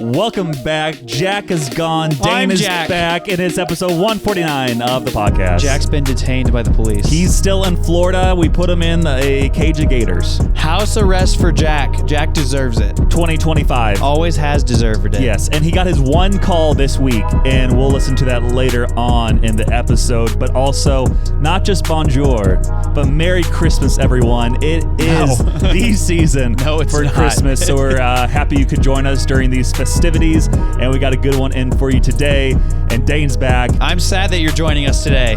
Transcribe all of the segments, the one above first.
Welcome back. Jack is gone. Dane is Jack. back, and it's episode 149 of the podcast. Jack's been detained by the police. He's still in Florida. We put him in a cage of gators. House arrest for Jack. Jack deserves it. 2025. Always has deserved it. Yes, and he got his one call this week, and we'll listen to that later on in the episode. But also, not just bonjour, but Merry Christmas, everyone. It is the season for Christmas, so we're happy you could join us during these festivities, and we got a good one in for you today. And Dane's back. I'm sad that you're joining us today.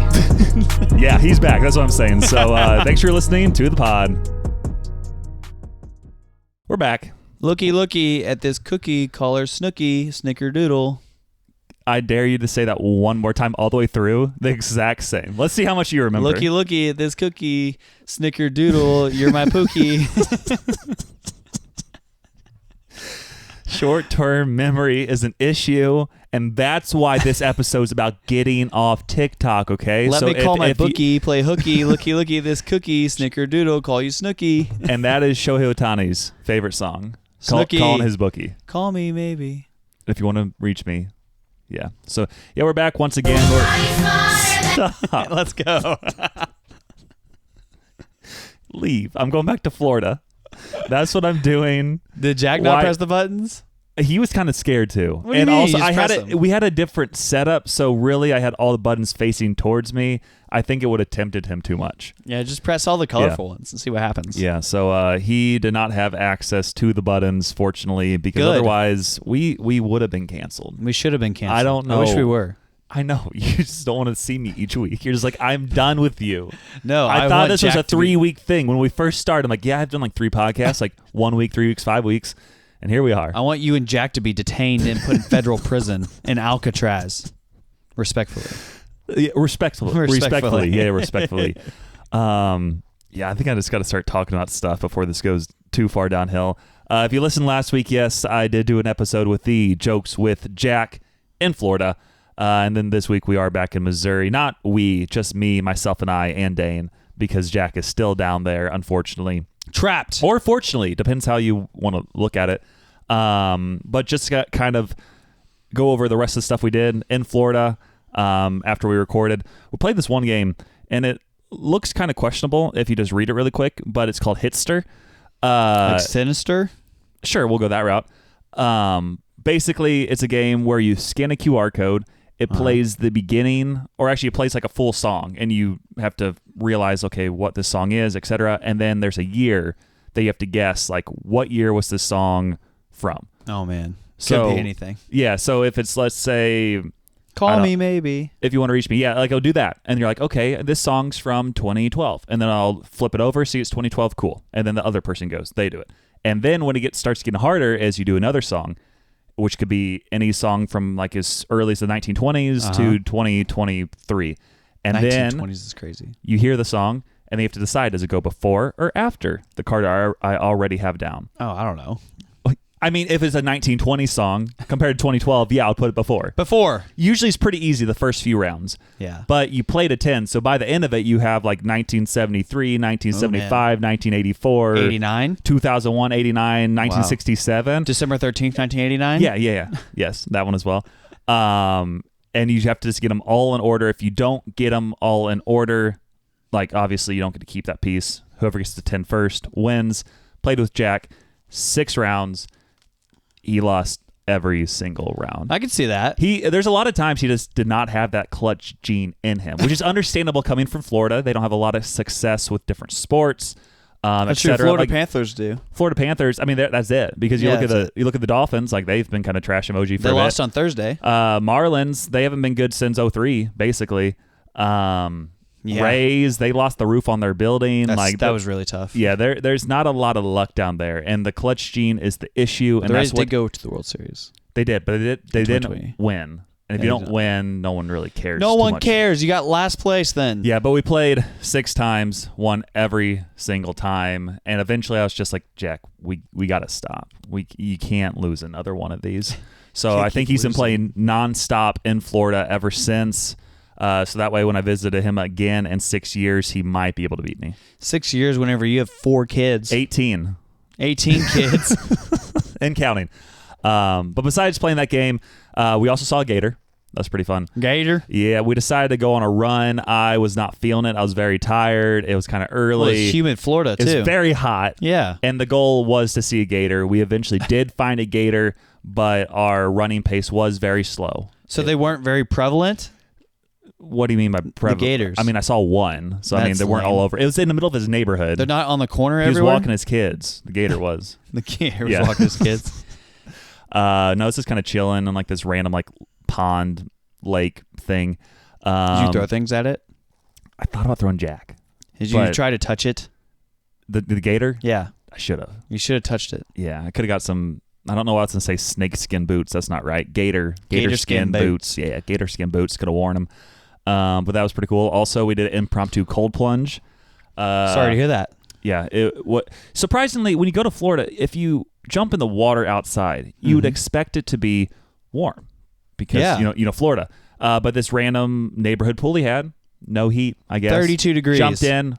Yeah, he's back. That's what I'm saying. So thanks for listening to the pod. We're back. Looky at this cookie, call her Snooky, Snickerdoodle. I dare you to say that one more time all the way through, the exact same. Let's see how much you remember. Looky at this cookie, Snickerdoodle, you're my pookie. Short-term memory is an issue, and that's why this episode is about getting off TikTok, okay? Let me call my bookie, play hooky, looky at this cookie, Snickerdoodle, call you Snooky. And that is Shohei Ohtani's favorite song. Snooky. Calling his bookie. Call me, maybe. If you want to reach me. Yeah. So, yeah, we're back once again. Stop. Let's go. Leave. I'm going back to Florida. That's what I'm doing. Did Jack not press the buttons? He was kind of scared too. What do you mean? Also, we had a different setup, so really I had all the buttons facing towards me. I think it would have tempted him too much. Yeah, just press all the colorful ones and see what happens. Yeah, so he did not have access to the buttons, fortunately, because otherwise we would have been canceled. We should have been canceled. I don't know. I wish we were. I know. You just don't want to see me each week. You're just like, I'm done with you. No, I thought this was a 3-week thing. When we first started, I'm like, yeah, I've done like 3 podcasts, like 1 week, 3 weeks, 5 weeks, and here we are. I want you and Jack to be detained and put in federal prison in Alcatraz. Respectfully. Yeah, respectfully. Yeah, respectfully. Yeah, I think I just got to start talking about stuff before this goes too far downhill. If you listened last week, yes, I did do an episode with the Jokes with Jack in Florida. And then this week we are back in Missouri. Not we, just me, myself, and I, and Dane, because Jack is still down there, unfortunately. Trapped. Or fortunately, depends how you want to look at it. But just got kind of go over the rest of the stuff we did in Florida after we recorded. We played this one game, and it looks kind of questionable if you just read it really quick, but it's called Hitster. Like Sinister? Sure, we'll go that route. Basically, it's a game where you scan a QR code. It plays the beginning, or actually it plays like a full song, and you have to realize, okay, what this song is, etc. And then there's a year that you have to guess, like, what year was this song from? Oh, man. So, could be anything. Yeah, so if it's, let's say... Call me, maybe. If you want to reach me, yeah, like, I'll do that. And you're like, okay, this song's from 2012. And then I'll flip it over, see it's 2012, cool. And then the other person goes, they do it. And then when it starts getting harder as you do another song, which could be any song from like as early as the 1920s to 2023. And 1920s is crazy. You hear the song, and you have to decide, does it go before or after the card I already have down? Oh, I don't know. I mean, if it's a 1920 song compared to 2012, yeah, I'll put it before. Before. Usually it's pretty easy the first few rounds. Yeah. But you played a 10, so by the end of it, you have like 1973, 1975, 1984. 89? 2001, 89, 1967. December 13th, 1989? Yeah. Yes, that one as well. And you have to just get them all in order. If you don't get them all in order, like obviously you don't get to keep that piece. Whoever gets to 10 first wins. Played with Jack 6 rounds. He lost every single round. I can see that. There's a lot of times he just did not have that clutch gene in him, which is understandable coming from Florida. They don't have a lot of success with different sports. That's true. Florida Panthers do. Florida Panthers. I mean, that's it. Because you look at the Dolphins, like they've been kind of trash emoji for a bit. They lost on Thursday. Marlins, they haven't been good since 2003, basically. Rays, they lost the roof on their building. That was really tough. Yeah, there's not a lot of luck down there, and the clutch gene is the issue. And the Rays did go to the World Series. They did, but they didn't win. And if you don't win, no one really cares. No one cares. You got last place then. Yeah, but we played 6 times, won every single time, and eventually I was just like, Jack, we got to stop. You can't lose another one of these. So I think he's been playing nonstop in Florida ever since. So that way when I visited him again in 6 years, he might be able to beat me. 6 years whenever you have 4 kids. 18. 18 kids. And counting. But besides playing that game, we also saw a gator. That's pretty fun. Gator? Yeah, we decided to go on a run. I was not feeling it. I was very tired. It was kind of early. Well, it's humid Florida, too. It was very hot. Yeah. And the goal was to see a gator. We eventually did find a gator, but our running pace was very slow. So they weren't very prevalent? What do you mean by prevalent? The gators. I mean, I saw one. So, I mean, they weren't all over. It was in the middle of his neighborhood. They're not on the corner everywhere? everywhere? He was walking his kids. The gator was. The gator was walking his kids? No, it's just kind of chilling in like this random like pond lake thing. Did you throw things at it? I thought about throwing Jack. Did you try to touch it? The gator? Yeah. I should have. You should have touched it. Yeah, I could have got some. I don't know why I was going to say snake skin boots. That's not right. Gator skin boots. Yeah, gator skin boots. Could have worn them. But that was pretty cool. Also, we did an impromptu cold plunge. Sorry to hear that. Yeah. Surprisingly, when you go to Florida, if you jump in the water outside, you would expect it to be warm because you know Florida. But this random neighborhood pool he had, no heat, I guess. 32 degrees. Jumped in,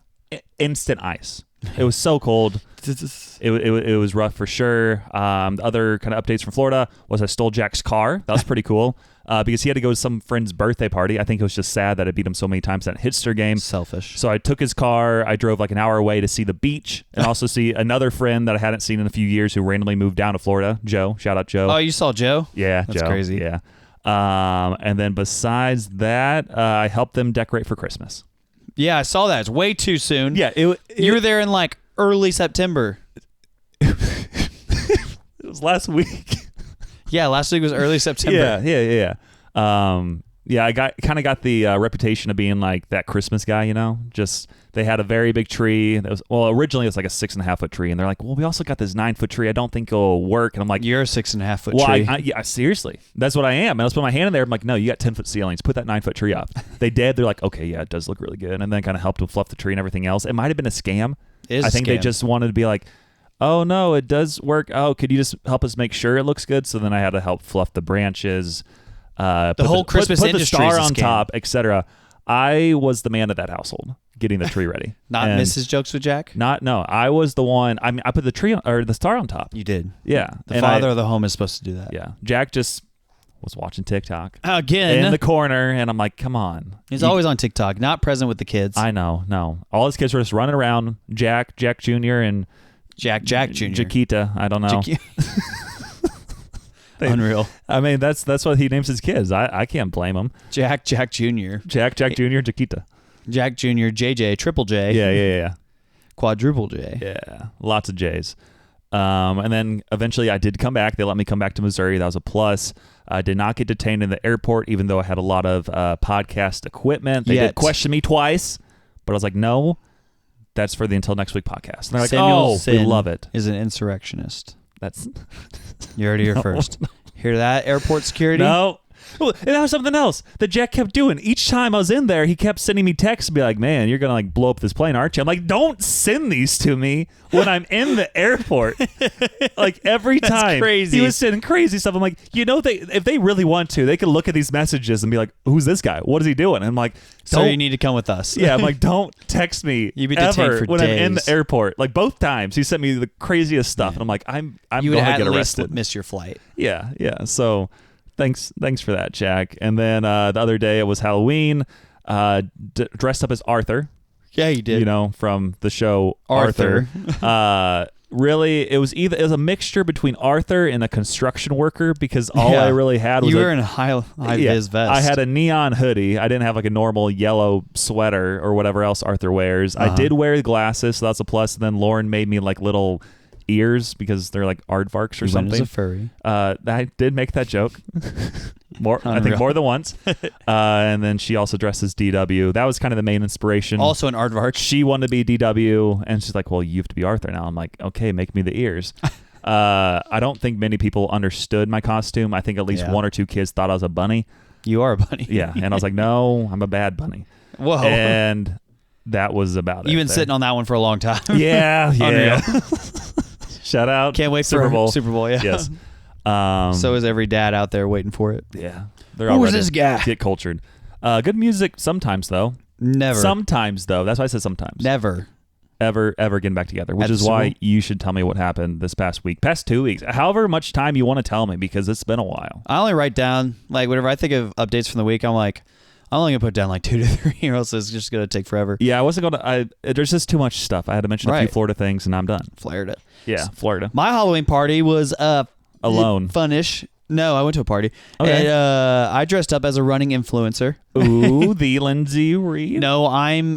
instant ice. It was so cold. It was rough for sure. The other kind of updates from Florida was I stole Jack's car. That was pretty cool because he had to go to some friend's birthday party. I think it was just sad that I beat him so many times at that Hitster game. Selfish. So I took his car. I drove like an hour away to see the beach and also see another friend that I hadn't seen in a few years who randomly moved down to Florida. Joe. Shout out Joe. Oh, you saw Joe? Yeah, That's Joe. crazy. Yeah. And then besides that, I helped them decorate for Christmas. Yeah, I saw that. It's way too soon. Yeah. You were there in like early September. It was last week. Yeah, last week was early September. Yeah. I got the reputation of being like that Christmas guy, you know. Just they had a very big tree. Originally it was like a 6.5 foot tree, and they're like, well, we also got this 9 foot tree. I don't think it'll work. And I'm like, you're a 6.5 foot tree. Yeah, seriously, that's what I am. And I was putting my hand in there. I'm like, no, you got 10 foot ceilings. Put that 9 foot tree up. They did. They're like, okay, yeah, it does look really good. And then kind of helped to fluff the tree and everything else. It might have been a scam. I think they just wanted to be like, oh no, it does work. Oh, could you just help us make sure it looks good? So then I had to help fluff the branches. The whole Christmas put the industry star is a on scam. Top, etc. I was the man of that household, getting the tree ready. Not Mrs. Jokes with Jack? No. I was the one. I mean, I put the tree or the star on top. You did. Yeah. The father of the home is supposed to do that. Yeah. Jack just was watching TikTok again in the corner, and I'm like, come on. He's always on TikTok, not present with the kids. I know. No, all his kids were just running around. Jack Jr. and Jack Jr. Jaquita. I don't know. Unreal. I mean, that's what he names his kids. I can't blame him. Jack Jr. Jack Jr. Jaquita. Jack Jr. JJ Triple J. Yeah. Quadruple J. Yeah, lots of J's. And then eventually I did come back. They let me come back to Missouri. That was a plus. I did not get detained in the airport, even though I had a lot of podcast equipment. They did question me twice, but I was like, no, that's for the Until Next Week podcast. And they're like, Samuel we love it. Is an insurrectionist. That's you heard it here first. No. Hear that, airport security? No. Well, and that was something else that Jack kept doing. Each time I was in there, he kept sending me texts and be like, man, you're going to like blow up this plane, aren't you? I'm like, don't send these to me when I'm in the airport. Like every time. Crazy. He was sending crazy stuff. I'm like, if they really want to, they could look at these messages and be like, who's this guy? What is he doing? And I'm like, so you need to come with us. Yeah, I'm like, don't text me You'd be detained ever for when days. I'm in the airport. Like both times he sent me the craziest stuff. And I'm like, I'm going to get arrested. Least miss your flight. Yeah. So thanks for that, Jack. And then the other day it was Halloween. Dressed up as Arthur. Yeah, you did. You know, from the show Arthur. Really, it was a mixture between Arthur and a construction worker because all I really had was you were in a high vis vest. I had a neon hoodie. I didn't have like a normal yellow sweater or whatever else Arthur wears. I did wear glasses, so that's a plus. And then Lauren made me like little ears because they're like aardvarks or something. As a furry. I did make that joke. I think more than once. And then she also dressed as DW. That was kind of the main inspiration. Also an aardvark. She wanted to be DW, and she's like, well, you have to be Arthur now. I'm like, okay, make me the ears. I don't think many people understood my costume. I think at least one or two kids thought I was a bunny. You are a bunny. Yeah, and I was like, no, I'm a bad bunny. Whoa. And that was about it. You've been sitting on that one for a long time. Yeah. Shout out. Can't wait Super for Bowl. Super Bowl, yeah. Yes. So is every dad out there waiting for it. Yeah. They're all Who's ready this guy? to get cultured. Good music sometimes, though. Never. Sometimes, though. That's why I said sometimes. Never. ever getting back together, which At is the why Super you should tell me what happened this past 2 weeks. However much time you want to tell me, because it's been a while. I only write down, like, whenever I think of updates from the week, I'm like, I'm only going to put down like 2 to 3, or else it's just going to take forever. Yeah, I wasn't going to. There's just too much stuff. I had to mention a few Florida things, and I'm done. Flared it. Yeah, Florida. My Halloween party was alone. Funnish. No, I went to a party. Okay. And, I dressed up as a running influencer. Ooh, the Lindsay Reed. No,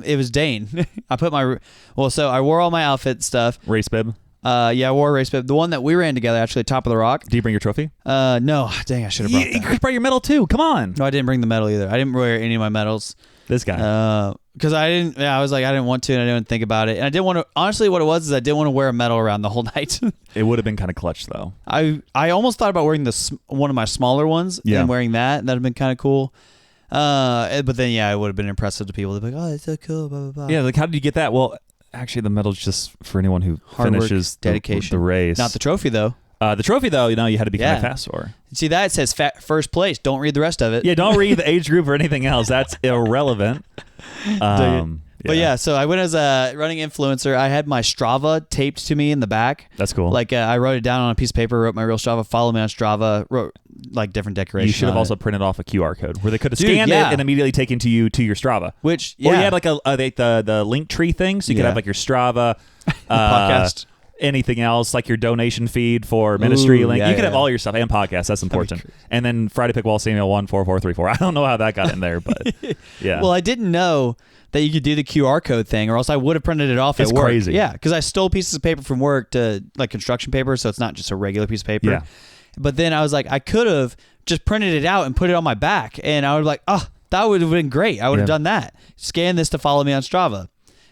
it was Dane. I wore all my outfit stuff. Race bib. Yeah, I wore a race bib. The one that we ran together, actually, Top of the Rock. Do you bring your trophy? No. Dang, I should have brought that. You could bring your medal too. Come on. No, I didn't bring the medal either. I didn't wear any of my medals. This guy. Because I didn't. Yeah, I was like, I didn't want to, and I didn't think about it. And I didn't want to. Honestly, what it was is I didn't want to wear a medal around the whole night. It would have been kind of clutch, though. I almost thought about wearing one of my smaller ones and wearing that. That'd have been kind of cool. But then, yeah, it would have been impressive to people. They'd be like, "Oh, that's so cool." Blah blah blah. Yeah, like how did you get that? Well, actually, the medal's just for anyone who Hard finishes work, dedication. the race. Not the trophy though. The trophy, though, you had to be kind of fast for. See that it says first place. Don't read the rest of it. Yeah, don't read the age group or anything else. That's irrelevant. But yeah, so I went as a running influencer. I had my Strava taped to me in the back. That's cool. Like I wrote it down on a piece of paper, wrote my real Strava, follow me on Strava, wrote like different decorations. You should have also printed off a QR code where they could have scanned it and immediately taken to your Strava. Which, Or you had like the link tree thing, so you could have like your Strava podcast. Anything else, like your donation feed for ministry link. You could have all your stuff and podcasts. That's important. And then Friday Pickleball Samuel 14434. I don't know how that got in there, but yeah. Well, I didn't know that you could do the QR code thing, or else I would have printed it off at work. Crazy. Yeah, because I stole pieces of paper from work to like construction paper, so it's not just a regular piece of paper. Yeah. But then I was like, I could have just printed it out and put it on my back, and I was like, oh, that would have been great. I would have done that. Scan this to follow me on Strava.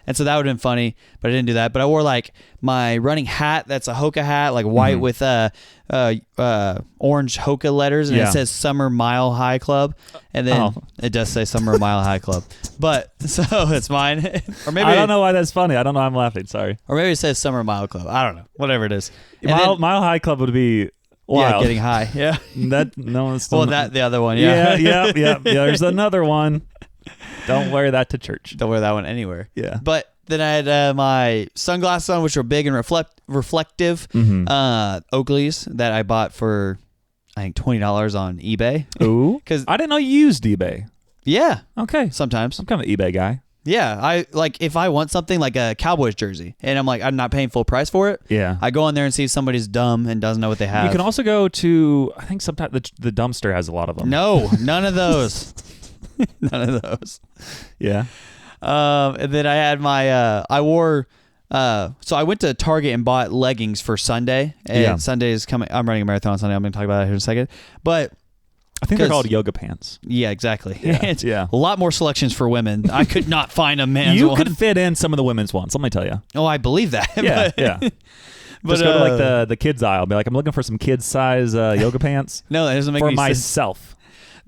And so that would have been funny, but I didn't do that. But I wore like my running hat that's a Hoka hat, like white with orange Hoka letters, and it says Summer Mile High Club. And then it does say Summer Mile High Club. But so it's mine. Or maybe I don't know why that's funny. I don't know why I'm laughing. Sorry. Or maybe it says Summer Mile Club. I don't know. Whatever it is. Mile High Club would be wild. Yeah, getting high. Yeah. The other one. Yeah. Yeah. There's another one. Don't wear that to church. Don't wear that one anywhere. Yeah. But then I had my sunglasses on, which were big and reflective. Oakleys that I bought for, I think, $20 on eBay. Ooh. Because I didn't know you used eBay. Yeah. Okay. Sometimes. I'm kind of an eBay guy. Yeah. I like if I want something like a Cowboys jersey and I'm like, I'm not paying full price for it. Yeah. I go on there and see if somebody's dumb and doesn't know what they have. You can also go to, I think sometimes the dumpster has a lot of them. No, none of those. None of those. Yeah. And then I had my, I wore, so I went to Target and bought leggings for Sunday. And Sunday is coming. I'm running a marathon on Sunday. I'm going to talk about that here in a second. But I think they're called yoga pants. Yeah, exactly. Yeah. A lot more selections for women. I could not find a man's one. You could fit in some of the women's ones. Let me tell you. Oh, I believe that. Yeah. Just go to like the kids aisle. Be like, I'm looking for some kids size yoga pants. No, that doesn't make for any myself. Sense.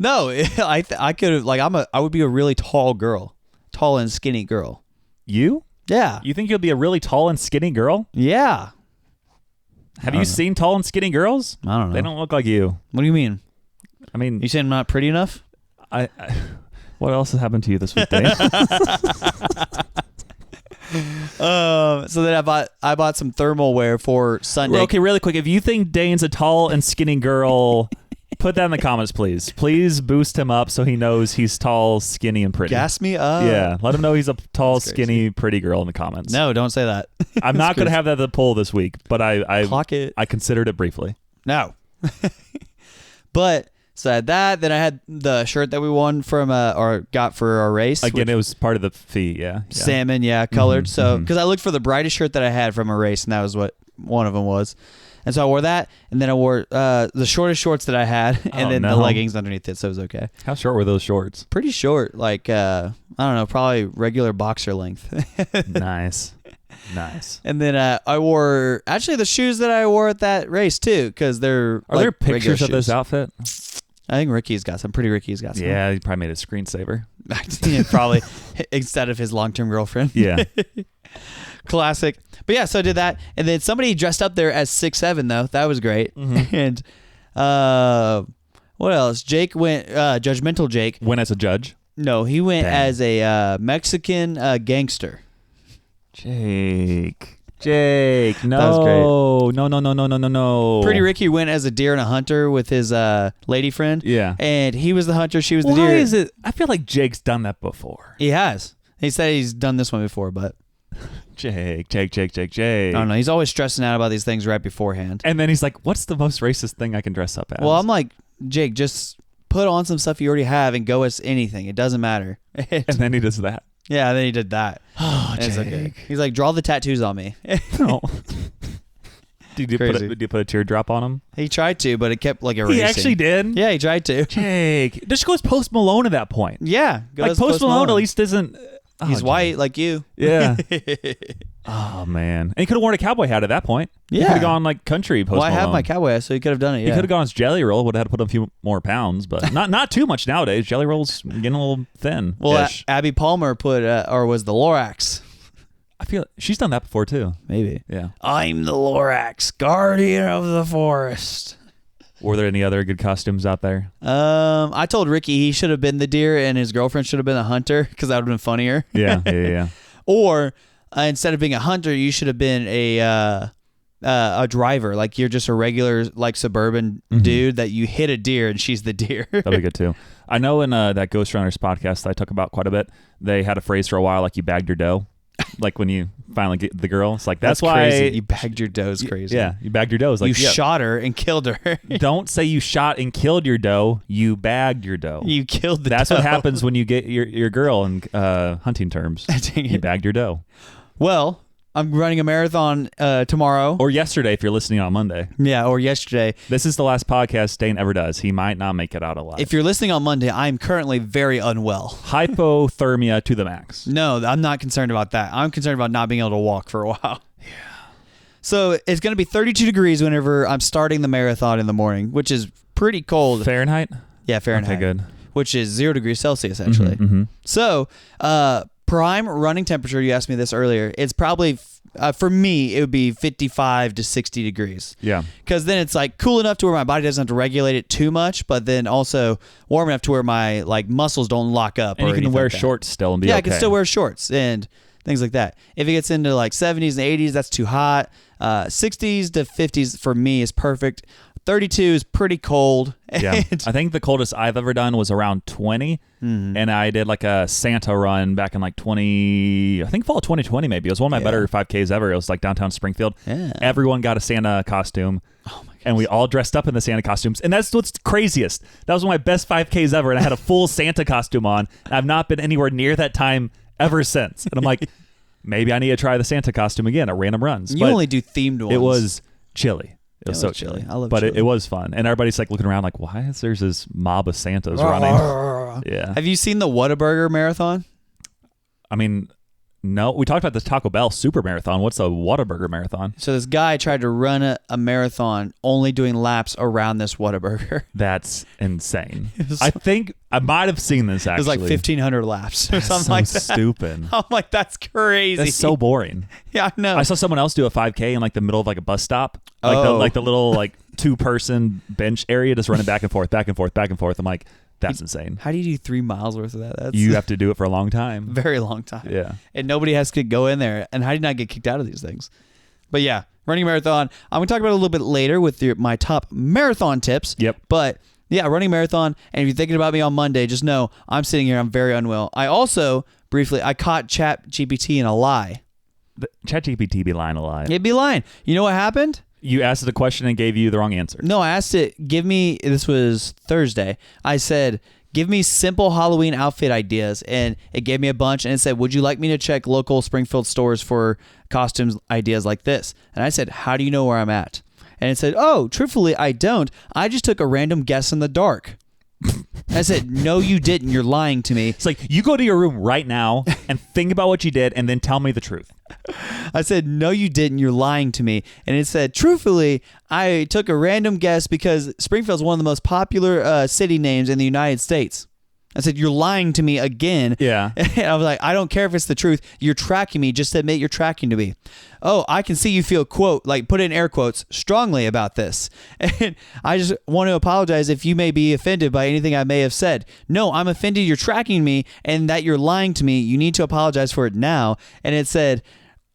No, I could have like I would be a really tall girl, tall and skinny girl. You? Yeah. You think you'll be a really tall and skinny girl? Yeah. Have you seen tall and skinny girls? I don't know. They don't look like you. What do you mean? I mean, you saying I'm not pretty enough? What else has happened to you this week, Dane? So then I bought some thermal wear for Sunday. Well, okay, really quick. If you think Dane's a tall and skinny girl, put that in the comments, please. Please boost him up so he knows he's tall, skinny, and pretty. Gas me up. Yeah, let him know he's a tall, skinny, pretty girl in the comments. No, don't say that. I'm not going to have that at the poll this week, but Clock it. I considered it briefly. No. But so I had that. Then I had the shirt that we won from or got for our race. Again, it was part of the fee. Yeah. Salmon, colored. So because I looked for the brightest shirt that I had from a race, and that was what one of them was. And so I wore that, and then I wore the shortest shorts that I had, and then the leggings underneath it, so it was okay. How short were those shorts? Pretty short, like, I don't know, probably regular boxer length. Nice. And then I wore, actually, the shoes that I wore at that race, too, because they're Are there pictures of this outfit? I think Ricky's got some. Ricky's got some. Yeah, he probably made a screensaver. Yeah, probably, instead of his long-term girlfriend. Yeah. Classic. But yeah, so I did that. And then somebody dressed up there as 6'7", though. That was great. And what else? Jake went, Judgmental Jake. Went as a judge? No, he went as a Mexican gangster. Jake, no. That was great. No. Pretty Ricky went as a deer and a hunter with his lady friend. Yeah. And he was the hunter, she was the Why deer. is it? I feel like Jake's done that before. He has. He said he's done this one before, but Jake. I don't know. He's always stressing out about these things right beforehand. And then he's like, what's the most racist thing I can dress up as? Well, I'm like, Jake, just put on some stuff you already have and go as anything. It doesn't matter. And then he does that. Yeah, then he did that. Oh, Jake. Okay. He's like, draw the tattoos on me. No. Did you put a teardrop on him? He tried to, but it kept like erasing. He actually did? Yeah, he tried to. Jake. Just goes Post Malone at that point. Yeah. Like Post Malone at least isn't... He's white like you. Yeah. Oh, man. And he could have worn a cowboy hat at that point. Yeah. He could have gone like country Post Malone. Well, I have my cowboy hat, so he could have done it, yeah. He could have gone as Jelly Roll. Would have had to put on a few more pounds, but not too much nowadays. Jelly Roll's getting a little thin. Well, Abby Palmer put, or was the Lorax. I feel she's done that before, too. Maybe. Yeah. I'm the Lorax, guardian of the forest. Were there any other good costumes out there? I told Ricky he should have been the deer and his girlfriend should have been the hunter because that would have been funnier. Yeah. Or instead of being a hunter, you should have been a driver. Like you're just a regular like suburban dude that you hit a deer and she's the deer. That'd be good too. I know in that Ghostrunners podcast that I talk about quite a bit, they had a phrase for a while like you bagged your dough. Like when you finally get the girl, it's like that's why crazy. You bagged your dough is crazy. Yeah, you bagged your dough. Like, you shot her and killed her. Don't say you shot and killed your dough. You bagged your dough. You killed the That's dough. what happens when you get your girl in hunting terms. You bagged your dough. Well, I'm running a marathon tomorrow. Or yesterday if you're listening on Monday. Yeah, or yesterday. This is the last podcast Dane ever does. He might not make it out alive. If you're listening on Monday, I'm currently very unwell. Hypothermia to the max. No, I'm not concerned about that. I'm concerned about not being able to walk for a while. Yeah. So it's going to be 32 degrees whenever I'm starting the marathon in the morning, which is pretty cold. Fahrenheit? Yeah, Fahrenheit. Okay, good. Which is 0 degrees Celsius, actually. So, prime running temperature, you asked me this earlier, it's probably, for me, it would be 55 to 60 degrees. Yeah. Because then it's like cool enough to where my body doesn't have to regulate it too much, but then also warm enough to where my like muscles don't lock up. And or you can wear like shorts still and be okay. Yeah, I can still wear shorts and things like that. If it gets into like 70s and 80s, that's too hot. 60s to 50s for me is perfect. 32 is pretty cold. Yeah. I think the coldest I've ever done was around 20. And I did like a Santa run back in like fall of 2020 maybe. It was one of my better 5Ks ever. It was like downtown Springfield. Yeah. Everyone got a Santa costume. Oh my goodness. And we all dressed up in the Santa costumes. And that's what's craziest. That was one of my best 5Ks ever. And I had a full Santa costume on. And I've not been anywhere near that time ever since. And I'm like, maybe I need to try the Santa costume again at random runs. You only do themed ones. It was chilly. It was so chilly. chilly. I love but chilly. it was fun. And everybody's like looking around like, why is there's this mob of Santas running? Yeah. Have you seen the Whataburger marathon? I mean, no. We talked about this Taco Bell super marathon. What's a Whataburger marathon? So this guy tried to run a marathon only doing laps around this Whataburger. That's insane. I think I might have seen this actually. It was like 1,500 laps or something like that. Stupid. I'm like, that's crazy. That's so boring. Yeah, I know. I saw someone else do a 5K in like the middle of like a bus stop. Like the little like 2-person bench area just running back and forth, back and forth, back and forth. I'm like, that's insane. How do you do 3 miles worth of that? You have to do it for a long time. Very long time. Yeah. And nobody has to go in there. And how do you not get kicked out of these things? But yeah, running a marathon. I'm going to talk about it a little bit later with my top marathon tips. Yep. But yeah, running a marathon. And if you're thinking about me on Monday, just know I'm sitting here. I'm very unwell. I also, briefly, I caught ChatGPT in a lie. ChatGPT be lying a lot. It'd be lying. You know what happened? You asked it a question and gave you the wrong answer. No, I asked it, this was Thursday. I said, give me simple Halloween outfit ideas. And it gave me a bunch. And it said, would you like me to check local Springfield stores for costumes ideas like this? And I said, how do you know where I'm at? And it said, oh, truthfully, I don't. I just took a random guess in the dark. I said, no, you didn't. You're lying to me. It's like, you go to your room right now and think about what you did and then tell me the truth. I said, no, you didn't. You're lying to me. And it said, truthfully, I took a random guess because Springfield's one of the most popular city names in the United States. I said, you're lying to me again. Yeah. And I was like, I don't care if it's the truth. You're tracking me. Just admit you're tracking to me. Oh, I can see you feel, quote, like put in air quotes, strongly about this. And I just want to apologize if you may be offended by anything I may have said. No, I'm offended you're tracking me and that you're lying to me. You need to apologize for it now. And it said,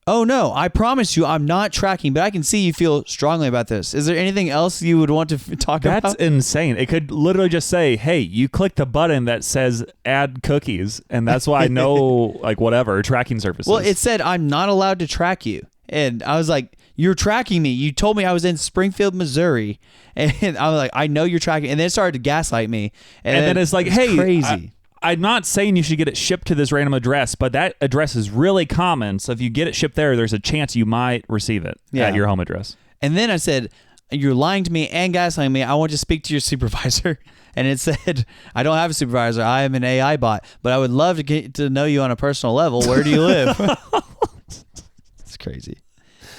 oh no, I promise you I'm not tracking, but I can see you feel strongly about this. Is there anything else you would want to talk about? That's insane. It could literally just say, hey, you clicked the button that says add cookies, and that's why I know, like, whatever, tracking services. Well, it said I'm not allowed to track you. And I was like, you're tracking me. You told me I was in Springfield, Missouri. And I was like, I know you're tracking. And then it started to gaslight me. And then it's like, hey, crazy. I'm not saying you should get it shipped to this random address, but that address is really common. So if you get it shipped there's a chance you might receive it at your home address. And then I said, you're lying to me and gaslighting me. I want to speak to your supervisor. And it said, I don't have a supervisor. I am an AI bot, but I would love to get to know you on a personal level. Where do you live? It's crazy.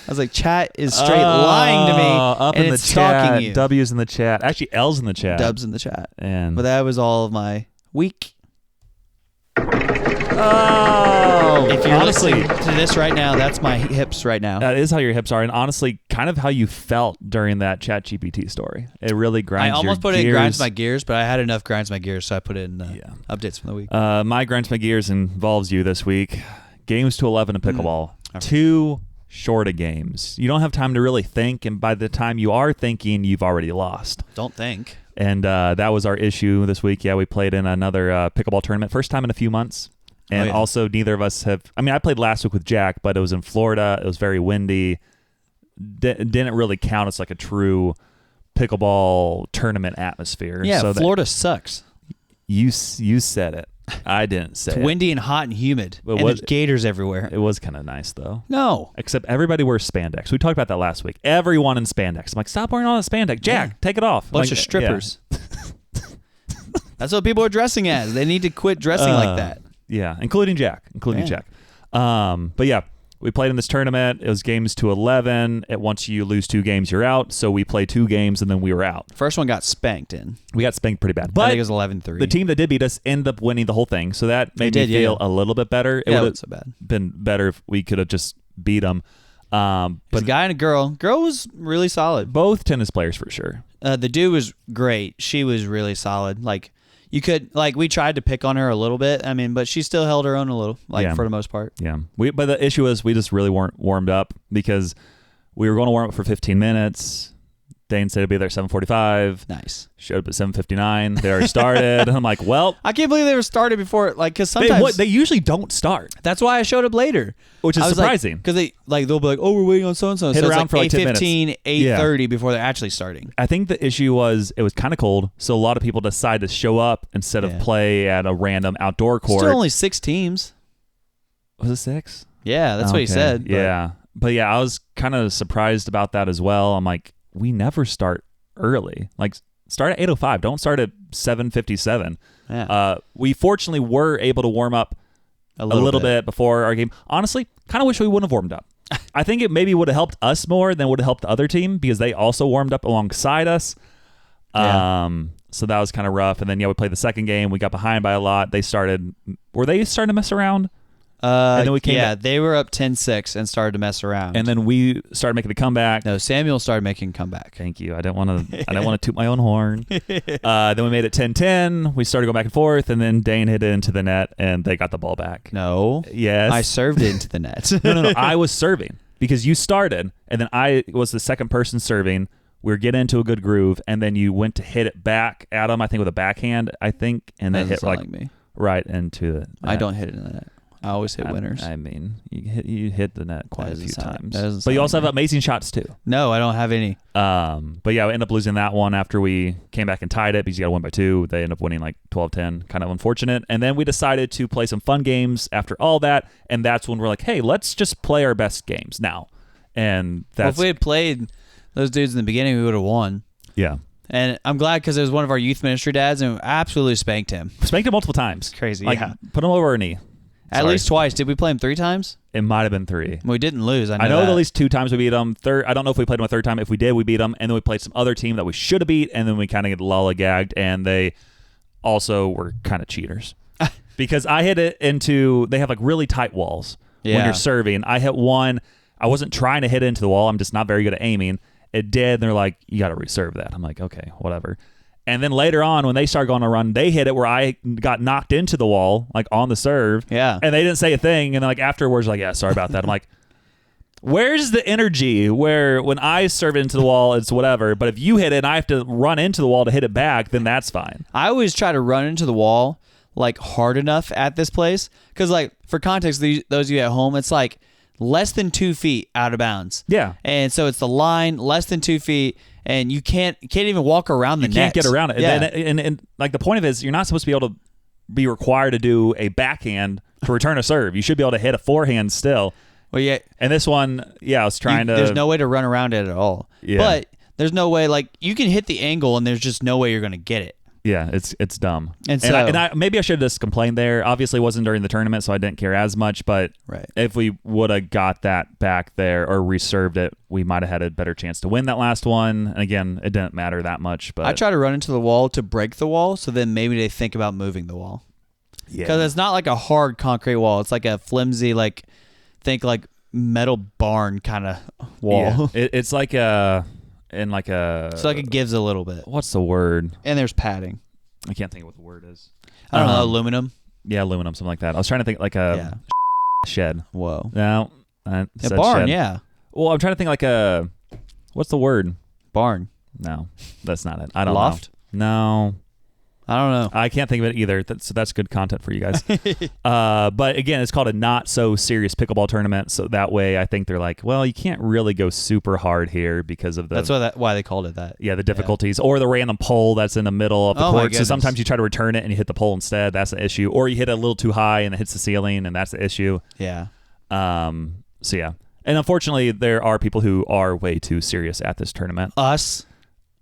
I was like, chat is straight lying to me. Up and in it's the chat. stalking you. W's in the chat. Actually, L's in the chat. Dubs in the chat. And but that was all of my week. Oh, if you're honestly, listening to this right now, that's my hips right now. That is how your hips are, and honestly, kind of how you felt during that ChatGPT story. It really grinds. I almost your put it in gears. grinds my gears, but I had enough grinds my gears, so I put it in updates from the week. My grinds my gears involves you this week. Games to 11 in pickleball. Too short of games. You don't have time to really think, and by the time you are thinking, you've already lost. Don't think. And that was our issue this week. Yeah, we played in another pickleball tournament, first time in a few months. And also, neither of us have... I mean, I played last week with Jack, but it was in Florida. It was very windy. Didn't really count as like a true pickleball tournament atmosphere. Yeah, so Florida sucks. You said it. I didn't say it's it. windy and hot and humid. And there's gators everywhere. It was kind of nice, though. No. Except everybody wears spandex. We talked about that last week. Everyone in spandex. I'm like, stop wearing all that spandex. Jack, take it off. Bunch of strippers. Yeah. That's what people are dressing as. They need to quit dressing like that. Yeah, including Jack. Jack. But yeah, we played in this tournament. It was games to 11. Once you lose 2 games, you're out. So we played 2 games, and then we were out. First one got spanked in. We got spanked pretty bad. But I think it was 11-3. The team that did beat us ended up winning the whole thing. So that made me feel a little bit better. It would have so bad. Been better if we could have just beat them. But a guy and a girl. Girl was really solid. Both tennis players for sure. The dude was great. She was really solid. Like, you could, we tried to pick on her a little bit. I mean, but she still held her own a little, for the most part. Yeah. But the issue is we just really weren't warmed up because we were going to warm up for 15 minutes. Dane said it'd be there at 7:45. Nice. Showed up at 7:59. They already started. I'm like, well, I can't believe they were started before. Because sometimes they usually don't start. That's why I showed up later, which is surprising. Because they'll be like, oh, we're waiting on so and so. Hit around for 10 minutes. 8:30 before they're actually starting. I think the issue was it was kind of cold, so a lot of people decided to show up instead of play at a random outdoor court. Still only 6 teams. Was it 6? Yeah, that's what he said. But I was kind of surprised about that as well. I'm like, we never start early. Like, start at 8:05. Don't start at 7:57. Yeah. We fortunately were able to warm up a little bit before our game. Honestly, kind of wish we wouldn't have warmed up. I think it maybe would have helped us more than would have helped the other team because they also warmed up alongside us. So that was kind of rough. And then, we played the second game. We got behind by a lot. Were they starting to mess around? And then we came back. They were up 10-6 and started to mess around. And then we started making a comeback. No, Samuel started making a comeback. Thank you. I didn't want to toot my own horn. Then we made it 10-10. We started going back and forth, and then Dane hit it into the net, and they got the ball back. No. Yes. I served it into the net. No. I was serving because you started, and then I was the second person serving. We were getting into a good groove, and then you went to hit it back at him, I think with a backhand, and then hit me. Right into the net. I don't hit it in the net. I always hit winners. I mean, you hit the net quite a few times. But you also have amazing shots too. No, I don't have any. But we ended up losing that one after we came back and tied it because you got to win by 2. They ended up winning like 12-10. Kind of unfortunate. And then we decided to play some fun games after all that. And that's when we're like, hey, let's just play our best games now. And that's... Well, if we had played those dudes in the beginning, we would have won. Yeah. And I'm glad because it was one of our youth ministry dads and we absolutely spanked him. Spanked him multiple times. Crazy, Put him over a knee. At least twice. Did we play him 3 times? It might have been 3. We didn't lose. I know that. At least 2 times we beat them. I don't know if we played them a third time. If we did, we beat them. And then we played some other team that we should have beat. And then we kind of get lollygagged. And they also were kind of cheaters. Because I hit it into... They have like really tight walls when you're serving. I hit one. I wasn't trying to hit it into the wall. I'm just not very good at aiming. It did. And they're like, you got to reserve that. I'm like, okay, whatever. And then later on, when they started going on a run, they hit it where I got knocked into the wall, like on the serve. Yeah. And they didn't say a thing. And then like afterwards, like, yeah, sorry about that. I'm like, Where's the energy where when I serve it into the wall, it's whatever, but if you hit it and I have to run into the wall to hit it back, then that's fine. I always try to run into the wall like hard enough at this place because, like, for context, those of you at home, it's like less than 2 feet out of bounds. Yeah. And so it's the line less than 2 feet, and you can't even walk around the net. You can't get around it. Yeah. And like the point of it is you're not supposed to be able to be required to do a backhand to return a serve. You should be able to hit a forehand still. Well, yeah. And this one, I was trying to... There's no way to run around it at all. Yeah. But there's no way, like, you can hit the angle, and there's just no way you're going to get it. Yeah, it's dumb. And so, I maybe I should have just complained there. Obviously, it wasn't during the tournament, so I didn't care as much. But if we would have got that back there or reserved it, we might have had a better chance to win that last one. And again, it didn't matter that much. But I try to run into the wall to break the wall, so then maybe they think about moving the wall. Yeah, because it's not like a hard concrete wall. It's like a flimsy, like metal barn kind of wall. Yeah. It's like a. And like a... So like it gives a little bit. What's the word? And there's padding. I can't think of what the word is. I don't know, aluminum? Yeah, aluminum, something like that. I was trying to think like a shed. Whoa. No. A barn, shed. yeah. Well, I'm trying to think like a... What's the word? Barn. No, that's not it. I don't Loft? know. No. I don't know. I can't think of it either. So that's good content for you guys. But again, it's called a not so serious pickleball tournament. So that way, I think they're like, well, you can't really go super hard here because of the. That's why they called it that. Yeah, the difficulties or the random pole that's in the middle of the court. So sometimes you try to return it and you hit the pole instead. That's the issue. Or you hit it a little too high and it hits the ceiling, and that's the issue. Yeah. So yeah, and unfortunately, there are people who are way too serious at this tournament. Us.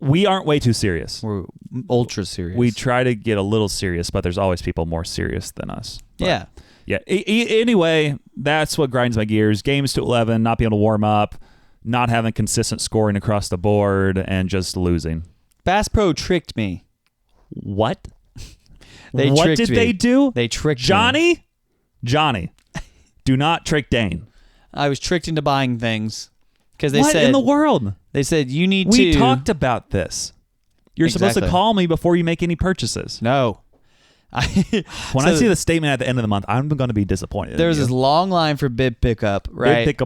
We aren't way too serious. We're ultra serious. We try to get a little serious, but there's always people more serious than us. But, yeah. Anyway, that's what grinds my gears. Games to 11, not being able to warm up, not having consistent scoring across the board, and just losing. Bass Pro tricked me. What? What did they do? They tricked me. Johnny, do not trick Dane. I was tricked into buying things. Because they what said, in the world? They said, you need We talked about this. You're supposed to call me before you make any purchases. No. When I see the statement at the end of the month, I'm going to be disappointed. There was this long line for bib pickup, right?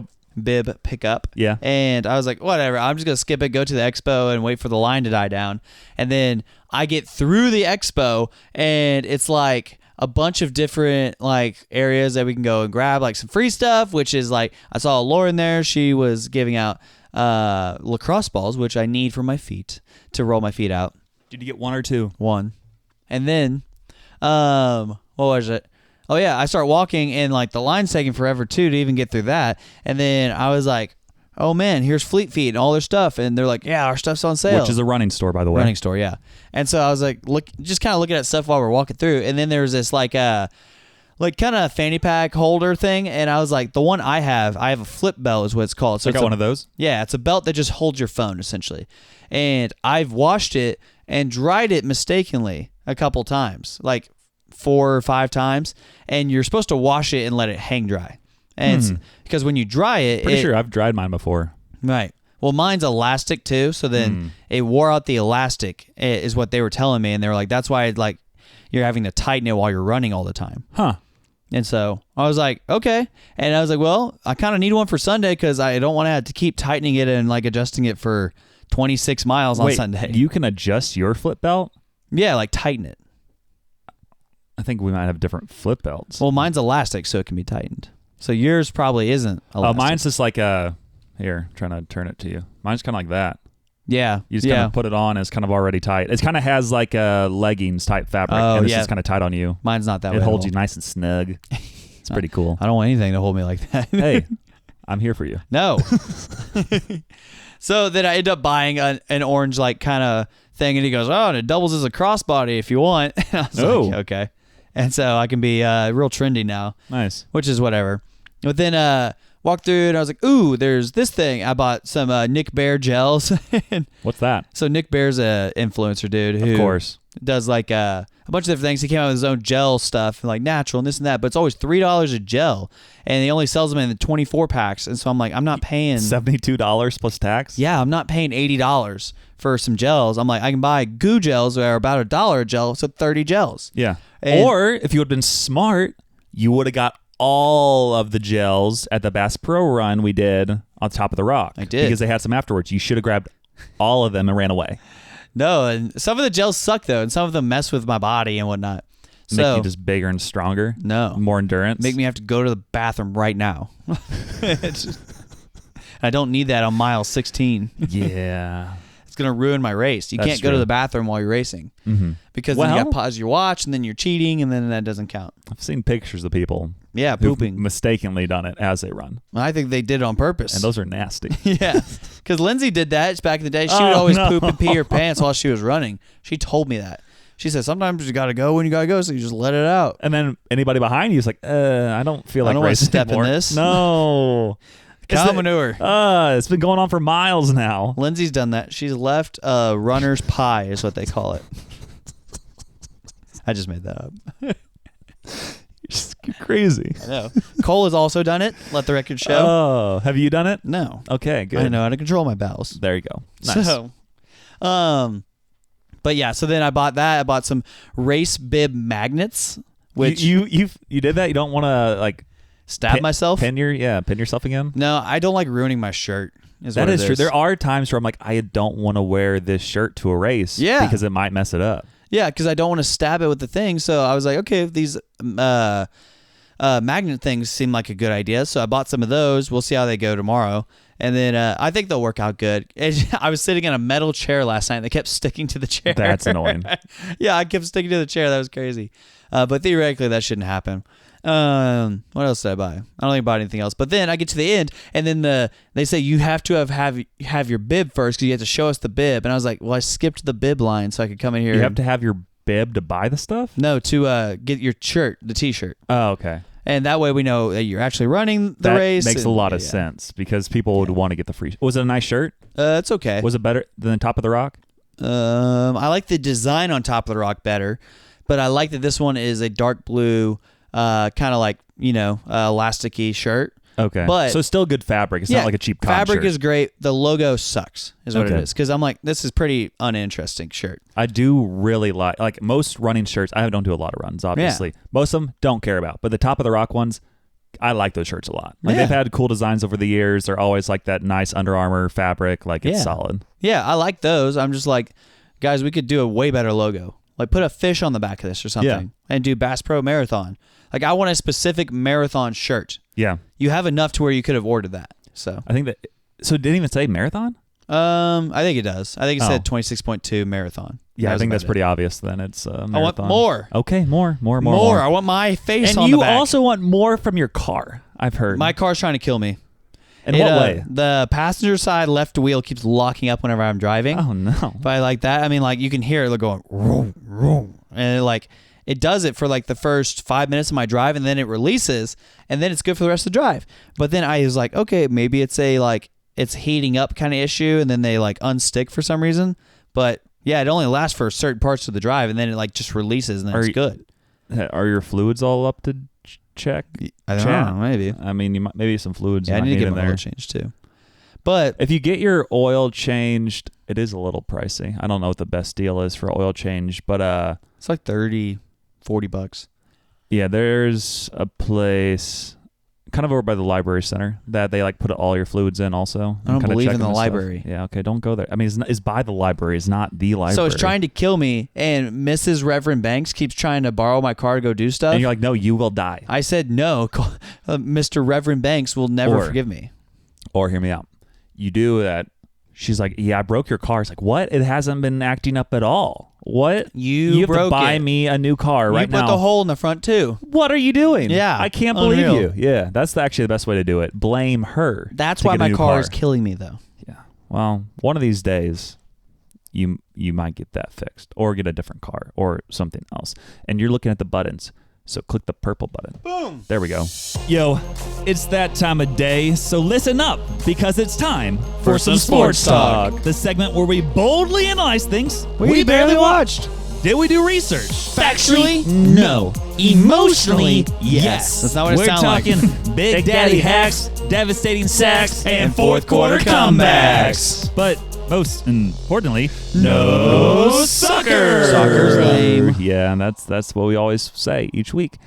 Bib pickup. Yeah. And I was like, whatever. I'm just going to skip it, go to the expo, and wait for the line to die down. And then I get through the expo, and it's like a bunch of different like areas that we can go and grab like some free stuff, which is like I saw Lauren there. She was giving out lacrosse balls, which I need for my feet to roll my feet out. Did you get one or two? One. And then what was it? Oh yeah, I start walking and like the line's taking forever too to even get through that. And then I was like, oh man, here's Fleet Feet and all their stuff. And they're like, yeah, our stuff's on sale. Which is a running store, by the way. Running store, yeah. And so I was like, just kind of looking at stuff while we're walking through. And then there was this like kind of fanny pack holder thing. And I was like, the one I have a flip belt is what it's called. So I got one of those. Yeah, it's a belt that just holds your phone essentially. And I've washed it and dried it mistakenly a couple times, like 4 or 5 times. And you're supposed to wash it and let it hang dry. And because when you dry it... Pretty sure I've dried mine before. Right. Well, mine's elastic too, so then it wore out the elastic is what they were telling me, and they were like, that's why like you're having to tighten it while you're running all the time. Huh. And so I was like, okay. And I was like, well, I kind of need one for Sunday because I don't want to have to keep tightening it and like adjusting it for 26 miles on Sunday. You can adjust your flip belt? Yeah, like tighten it. I think we might have different flip belts. Well, mine's elastic, so it can be tightened. So yours probably isn't elastic. Oh, mine's just like here, trying to turn it to you. Mine's kind of like that. Yeah. You just kind of put it on and it's kind of already tight. It kind of has like a leggings type fabric and it's just kind of tight on you. Mine's not that way. It holds you nice and snug. It's pretty cool. I don't want anything to hold me like that. Hey, I'm here for you. No. So then I end up buying an orange like kind of thing and he goes, oh, and it doubles as a crossbody if you want. And I was like, okay. And so I can be real trendy now. Nice. Which is whatever. But then walked through and I was like, ooh, there's this thing. I bought some Nick Bear gels. What's that? So Nick Bear's a influencer dude who of course does like a bunch of different things. He came out with his own gel stuff, like natural and this and that, but it's always $3 a gel. And he only sells them in the 24 packs. And so I'm like, I'm not paying $72 plus tax. Yeah, I'm not paying $80 for some gels. I'm like, I can buy goo gels that are about $1 a gel, so 30 gels. Yeah. Or if you would have been smart, you would have got all of the gels at the Bass Pro run we did on top of the rock. I did. Because they had some afterwards. You should have grabbed all of them and ran away. No, and some of the gels suck, though, and some of them mess with my body and whatnot. Make you just bigger and stronger? No. More endurance? Make me have to go to the bathroom right now. I don't need that on mile 16. Yeah. It's going to ruin my race. You can't go to the bathroom while you're racing. Mm-hmm. Because then you got to pause your watch, and then you're cheating, and then that doesn't count. I've seen pictures of people pooping. Mistakenly done it as they run. Well, I think they did it on purpose. And those are nasty. Yeah. Because Lindsay did that back in the day. She would always poop and pee her pants while she was running. She told me that. She said, sometimes you got to go when you got to go, so you just let it out. And then anybody behind you is like, I don't feel like racing step anymore. in this. No. Cow manure. It's been going on for miles now. Lindsay's done that. She's left runner's pie is what they call it. I just made that up. You're crazy. I know. Cole has also done it. Let the record show. Oh, have you done it? No. Okay, good. I know how to control my bowels. There you go. Nice. So, but yeah, so then I bought that. I bought some race bib magnets, which you did that. You don't want to like stab myself. Pin yourself again. No, I don't like ruining my shirt. That is true. There are times where I'm like, I don't want to wear this shirt to a race. Yeah, because it might mess it up. Yeah, because I don't want to stab it with the thing. So I was like, okay, if these magnet things seem like a good idea. So I bought some of those. We'll see how they go tomorrow. And then I think they'll work out good. I was sitting in a metal chair last night, and they kept sticking to the chair. That's annoying. Yeah, I kept sticking to the chair. That was crazy. But theoretically, that shouldn't happen. What else did I buy? I don't think I bought anything else. But then I get to the end, and then they say you have to have your bib first because you have to show us the bib. And I was like, well, I skipped the bib line so I could come in here. You have to have your bib to buy the stuff? No, to get your shirt, the T-shirt. Oh, okay. And that way we know that you're actually running the race. That makes a lot of sense because people would want to get the free. Was it a nice shirt? It's okay. Was it better than the Top of the Rock? I like the design on Top of the Rock better, but I like that this one is a dark blue, kind of like, elasticy shirt. Okay. But so still good fabric. It's not like a cheap cotton fabric shirt. is great. The logo sucks is what it is. Because I'm like, this is pretty uninteresting shirt. I do really like most running shirts. I don't do a lot of runs, obviously. Yeah. Most of them don't care about. But the Top of the Rock ones, I like those shirts a lot. Like they've had cool designs over the years. They're always like that nice Under Armour fabric. Like it's solid. Yeah, I like those. I'm just like, guys, we could do a way better logo. Like put a fish on the back of this or something and do Bass Pro Marathon. Like I want a specific marathon shirt. Yeah. You have enough to where you could have ordered that. So I think that. So it didn't even say marathon? I think it does. I think it said 26.2 marathon. Yeah, I think that's pretty obvious. Then it's marathon. I want more. Okay, more. I want my face on the back. And you also want more from your car. I've heard my car's trying to kill me. In what way? The passenger side left wheel keeps locking up whenever I'm driving. Oh no! But I like that. I mean, like you can hear it going, vroom, vroom, and it does it for like the first 5 minutes of my drive, and then it releases, and then it's good for the rest of the drive. But then I was like, okay, maybe it's it's heating up kind of issue, and then they like unstick for some reason. But yeah, it only lasts for certain parts of the drive, and then it just releases, and then it's good. Are your fluids all up to check? I don't know, maybe. I mean, maybe some fluids. Yeah, I need to get my oil changed too. But if you get your oil changed, it is a little pricey. I don't know what the best deal is for oil change, but it's like $30-$40. Yeah, there's a place kind of over by the library center that they put all your fluids in also. I don't believe in the library. Yeah, okay, don't go there. I mean, it's by the library. It's not the library. So it's trying to kill me, and Mrs. Reverend Banks keeps trying to borrow my car to go do stuff. And you're like, no, you will die. I said, no, Mr. Reverend Banks will never forgive me. Or hear me out. You do that. She's like, yeah, I broke your car. It's like, what? It hasn't been acting up at all. What? You have to buy me a new car right now. You put the hole in the front too. What are you doing? Yeah. I can't believe you. Yeah, that's actually the best way to do it. Blame her. That's why my car is killing me though. Yeah. Well, one of these days, you might get that fixed or get a different car or something else. And you're looking at the buttons. So click the purple button. Boom. There we go. Yo, it's that time of day, so listen up, because it's time for some sports talk. The segment where we boldly analyze things we barely watched. Did we do research? Factually, no. Emotionally, yes. That's not what it sounds like. We're talking Big Daddy hacks, devastating sacks, and fourth quarter comebacks. But most importantly, no sucker. Soccer's lame. Yeah, and that's what we always say each week.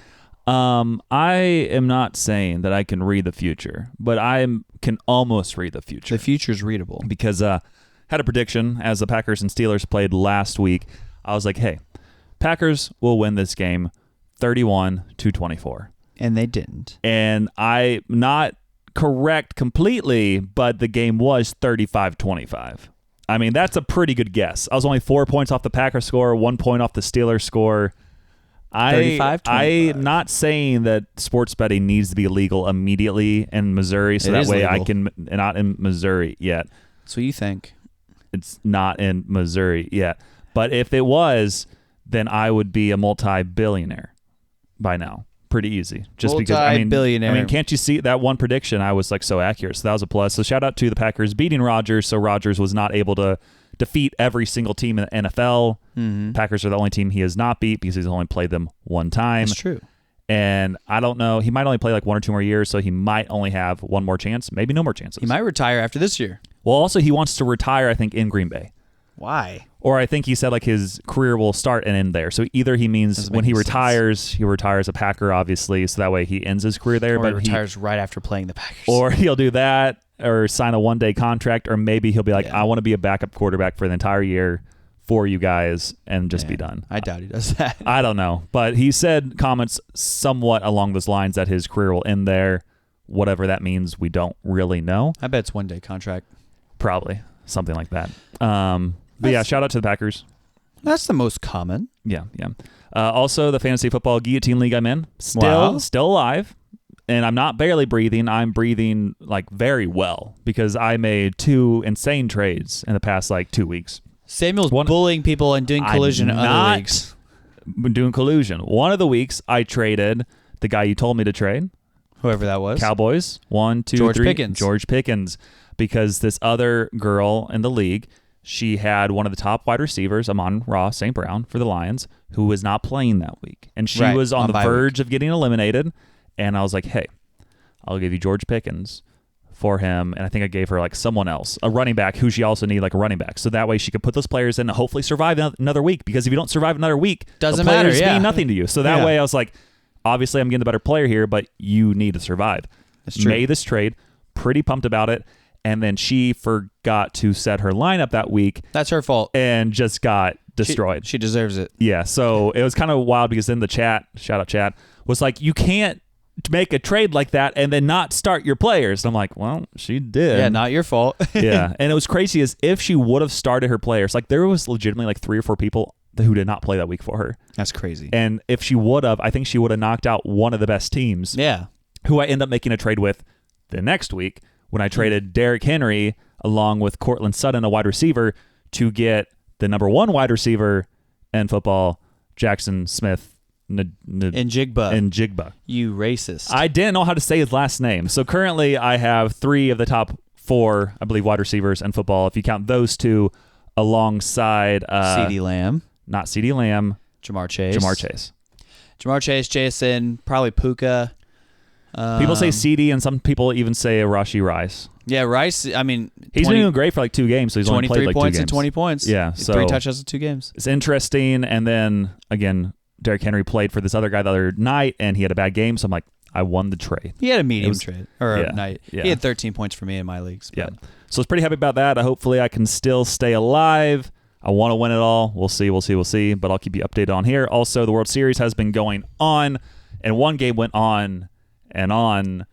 I am not saying that I can read the future, but I can almost read the future. The future's readable. Because had a prediction as the Packers and Steelers played last week. I was like, hey, Packers will win this game 31-24. And they didn't. And I'm not correct completely, but the game was 35-25. I mean, that's a pretty good guess. I was only 4 points off the Packers score, 1 point off the Steelers score. 35-25. I'm not saying that sports betting needs to be illegal immediately in Missouri, so that way legal. I can not in Missouri yet. That's what you think. It's not in Missouri yet. But if it was, then I would be a multi-billionaire by now. Pretty easy. Just because billionaire. I mean, can't you see that one prediction? I was like so accurate. So that was a plus. So shout out to the Packers beating Rodgers. So Rodgers was not able to defeat every single team in the NFL. Mm-hmm. Packers are the only team he has not beat because he's only played them one time. That's true. And I don't know. He might only play like 1 or 2 more years, so he might only have one more chance. Maybe no more chances. He might retire after this year. Well, also he wants to retire, I think, in Green Bay. Why? Or I think he said like his career will start and end there. So either he means when he retires a Packer, obviously, so that way he ends his career there. Or but he retires right after playing the Packers. Or he'll do that or sign a 1-day contract, or maybe he'll be like, I want to be a backup quarterback for the entire year for you guys and just be done. I doubt he does that. I don't know. But he said comments somewhat along those lines that his career will end there. Whatever that means, we don't really know. I bet it's 1-day contract. Probably. Something like that. But yeah, shout out to the Packers. That's the most common. Yeah. Also, the fantasy football guillotine league I'm in, still alive. And I'm not barely breathing. I'm breathing like very well because I made 2 insane trades in the past like 2 weeks. Samuel's bullying people and doing collusion in other leagues. Doing collusion. One of the weeks I traded the guy you told me to trade. Whoever that was. Cowboys. 1, 2, George 3. Pickens. George Pickens. Because this other girl in the league, she had one of the top wide receivers, Amon-Ra St. Brown, for the Lions, who was not playing that week. And she was on the verge of getting eliminated. And I was like, hey, I'll give you George Pickens for him. And I think I gave her like someone else, a running back who she also needed like a running back. So that way she could put those players in and hopefully survive another week. Because if you don't survive another week, doesn't the players matter, mean nothing to you. So that way I was like, obviously I'm getting the better player here, but you need to survive. That's true. Made this trade, pretty pumped about it. And then she forgot to set her lineup that week. That's her fault. And just got destroyed. She deserves it. Yeah, so it was kind of wild because in the chat, shout out chat, was like, you can't make a trade like that and then not start your players. And I'm like, well, she did. Yeah, not your fault. Yeah, and it was crazy as if she would have started her players. Like there was legitimately like 3 or 4 people who did not play that week for her. That's crazy. And if she would have, I think she would have knocked out one of the best teams. Yeah. Who I end up making a trade with the next week when I traded Derrick Henry along with Cortland Sutton, a wide receiver, to get the number 1 wide receiver in football, Jackson Smith Njigba. You racist. I didn't know how to say his last name. So currently I have 3 of the top 4, I believe, wide receivers in football. If you count those 2 alongside CeeDee Lamb. Not CeeDee Lamb. Jamar Chase. Jamar Chase, Jason, probably Puka. People say CD, and some people even say Rashee Rice. Yeah, Rice. I mean, he's been doing great for like 2 games, so he's only played like 2 games. 23 points and 20 points. Yeah, so 3 touchdowns in 2 games. It's interesting. And then again, Derrick Henry played for this other guy the other night, and he had a bad game. So I'm like, I won the trade. He had a medium trade or a night. Yeah. He had 13 points for me in my leagues. Yeah, so I was pretty happy about that. Hopefully, I can still stay alive. I want to win it all. We'll see. But I'll keep you updated on here. Also, the World Series has been going on, and one game went on and on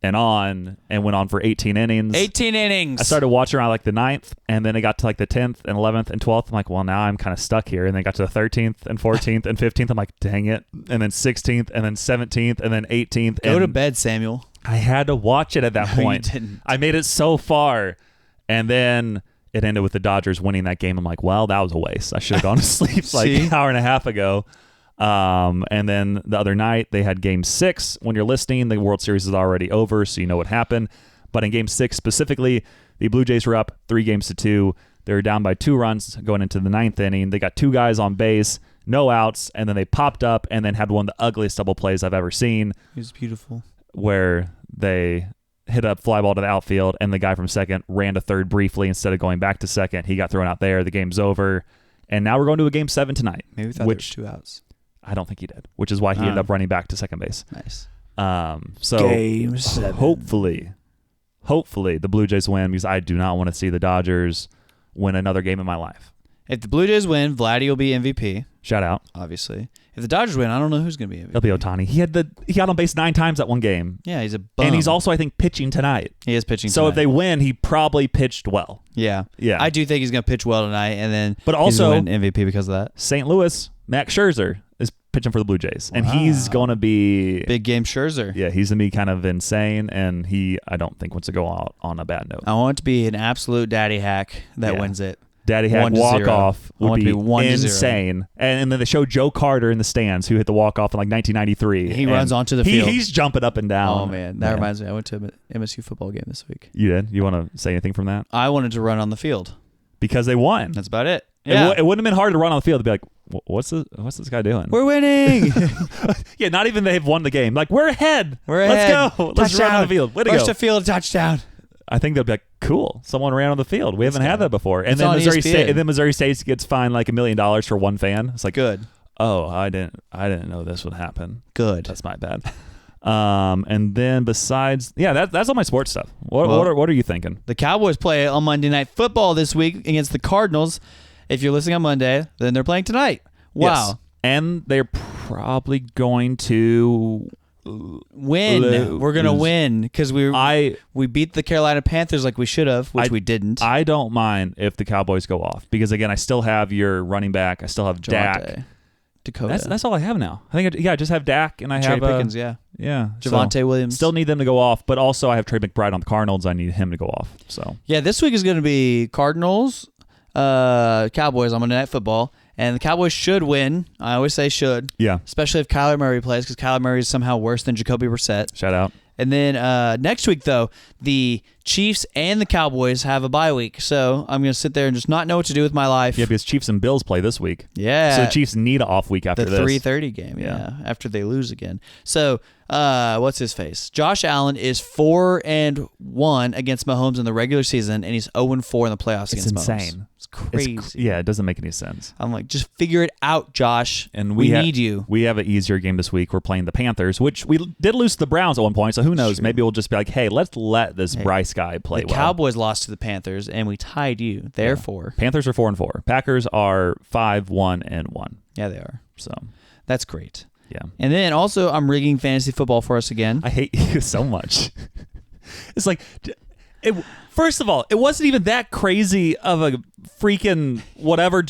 and went on for 18 innings. 18 innings. I started watching around like the 9th, and then it got to like the 10th and 11th and 12th. I'm like, well, now I'm kind of stuck here. And then it got to the 13th and 14th and 15th. I'm like, dang it. And then 16th and then 17th and then 18th. Go to bed, Samuel. I had to watch it at that point. You didn't. I made it so far, and then it ended with the Dodgers winning that game. I'm like, well, that was a waste. I should have gone to sleep like an hour and a half ago. And then the other night they had game 6. When you're listening, the World Series is already over, so you know what happened. But in game 6 specifically, the Blue Jays were up 3-2. They were down by 2 runs going into the 9th inning. They got 2 guys on base, no outs, and then they popped up and then had one of the ugliest double plays I've ever seen. It was beautiful. Where they hit a fly ball to the outfield, and the guy from second ran to third briefly instead of going back to second. He got thrown out there. The game's over. And now we're going to a game 7 tonight. Maybe we thought there was 2 outs. I don't think he did, which is why he ended up running back to second base. Nice. So Game 7. hopefully the Blue Jays win, because I do not want to see the Dodgers win another game in my life. If the Blue Jays win, Vladdy will be MVP. Shout out. Obviously. If the Dodgers win, I don't know who's going to be MVP. It'll be Ohtani. He got on base 9 times that one game. Yeah, he's a bum. And he's also, I think, pitching tonight. He is pitching so tonight. if they win, he probably pitched well. Yeah. Yeah. I do think he's going to pitch well tonight, and then but also, he's going to win MVP because of that. St. Louis, Max Scherzer is pitching for the Blue Jays. And he's going to be... Big game Scherzer. Yeah, he's going to be kind of insane, and I don't think, wants to go out on a bad note. I want it to be an absolute daddy hack that wins it. Daddy hack walk-off would be insane. And then they show Joe Carter in the stands, who hit the walk-off in like 1993. He runs onto the field. He's jumping up and down. Oh, man. That reminds me. I went to an MSU football game this week. You did? You want to say anything from that? I wanted to run on the field. Because they won. That's about it. Yeah. It wouldn't have been hard to run on the field to be like, what's this guy doing? We're winning. Yeah, not even they've won the game. Like, we're ahead. Let's go. Let's run on the field. Way to go. Rush the field, touchdown. I think they'll be like, cool, someone ran on the field. We haven't had that before. And then Missouri State gets fined like $1 million for one fan. It's like, good. Oh, I didn't know this would happen. Good. That's my bad. And then besides, that's all my sports stuff. What are you thinking? The Cowboys play on Monday Night Football this week against the Cardinals. If you're listening on Monday, then they're playing tonight. Wow. Yes. And they're probably going to win. We're gonna win because we beat the Carolina Panthers like we should have, which we didn't. I don't mind if the Cowboys go off, because again, I still have your running back. I still have Dak. Dakota. That's all I have now. I think I just have Dak, and I have Pickens. Yeah. Javonte Williams. Still need them to go off, but also I have Trey McBride on the Cardinals. I need him to go off. So yeah, this week is going to be Cardinals, Cowboys on Monday Night Football. And the Cowboys should win. I always say should. Yeah. Especially if Kyler Murray plays, because Kyler Murray is somehow worse than Jacoby Brissett. Shout out. And then next week, though, the Chiefs and the Cowboys have a bye week. So I'm going to sit there and just not know what to do with my life. Yeah, because Chiefs and Bills play this week. Yeah. So the Chiefs need an off week after the this. 3:30 game, after they lose again. So what's his face? Josh Allen is 4-1 against Mahomes in the regular season, and he's 0-4 in the playoffs against Mahomes. It's insane. It's crazy. It doesn't make any sense. I'm like, just figure it out, Josh. And we need you. We have an easier game this week. We're playing the Panthers, which we did lose to the Browns at one point, so who knows? Maybe we'll just be like, hey, let's let this Bryce guy play well. The Cowboys lost to the Panthers, and we tied you. Therefore. Panthers are 4-4. Packers are 5-1-1. Yeah, they are. So that's great. Yeah. And then also, I'm rigging fantasy football for us again. I hate you so much. It's like, first of all, it wasn't even that crazy of a freaking whatever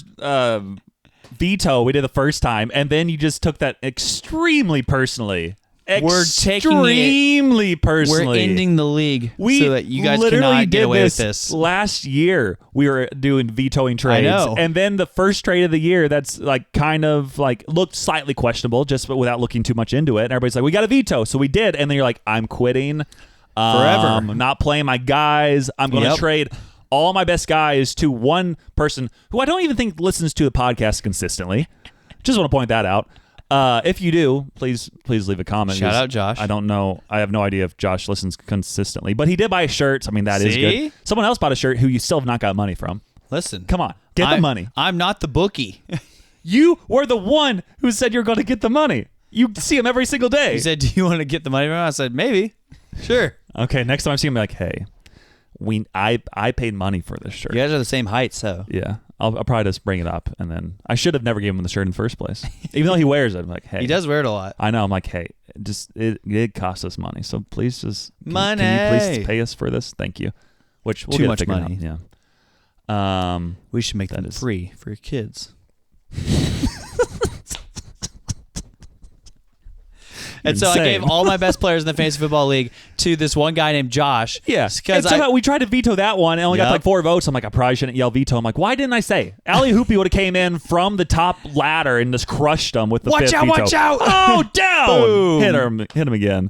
veto we did the first time, and then you just took that extremely personally. We're extremely personally. We're ending the league so that you guys cannot get away with this. Last year, we were doing vetoing trades. I know. And then the first trade of the year, that's like kind of like looked slightly questionable, just without looking too much into it. And everybody's like, we got a veto. So we did. And then you're like, I'm quitting. Forever. I'm not playing my guys. I'm going to trade all my best guys to one person who I don't even think listens to the podcast consistently. Just want to point that out. If you do, please leave a comment. Shout out Josh. I don't know. I have no idea if Josh listens consistently, but he did buy a shirt. So, I mean, that is good. Someone else bought a shirt who you still have not got money from. Listen. Come on. Get the money. I'm not the bookie. You were the one who said you're going to get the money. You see him every single day. He said, do you want to get the money from him? I said, maybe. Sure. Okay, next time I see him, I'm like, hey, I paid money for this shirt. You guys are the same height, so. Yeah. I'll probably just bring it up, and then I should have never given him the shirt in the first place. Even though he wears it, I'm like, hey. He does wear it a lot. I know. I'm like, hey, it costs us money, so please just money. Can you please pay us for this? Thank you. Which we'll too get much money. Out. Yeah. We should make that free for your kids. And so I gave all my best players in the fantasy football league to this one guy named Josh. Yeah. Because we tried to veto that one and only got like 4 votes. I'm like, I probably shouldn't yell veto. I'm like, why didn't I say? Ali Hoopy would have came in from the top ladder and just crushed him with the fifth veto. Watch out! Oh, down! Boom. Hit him again.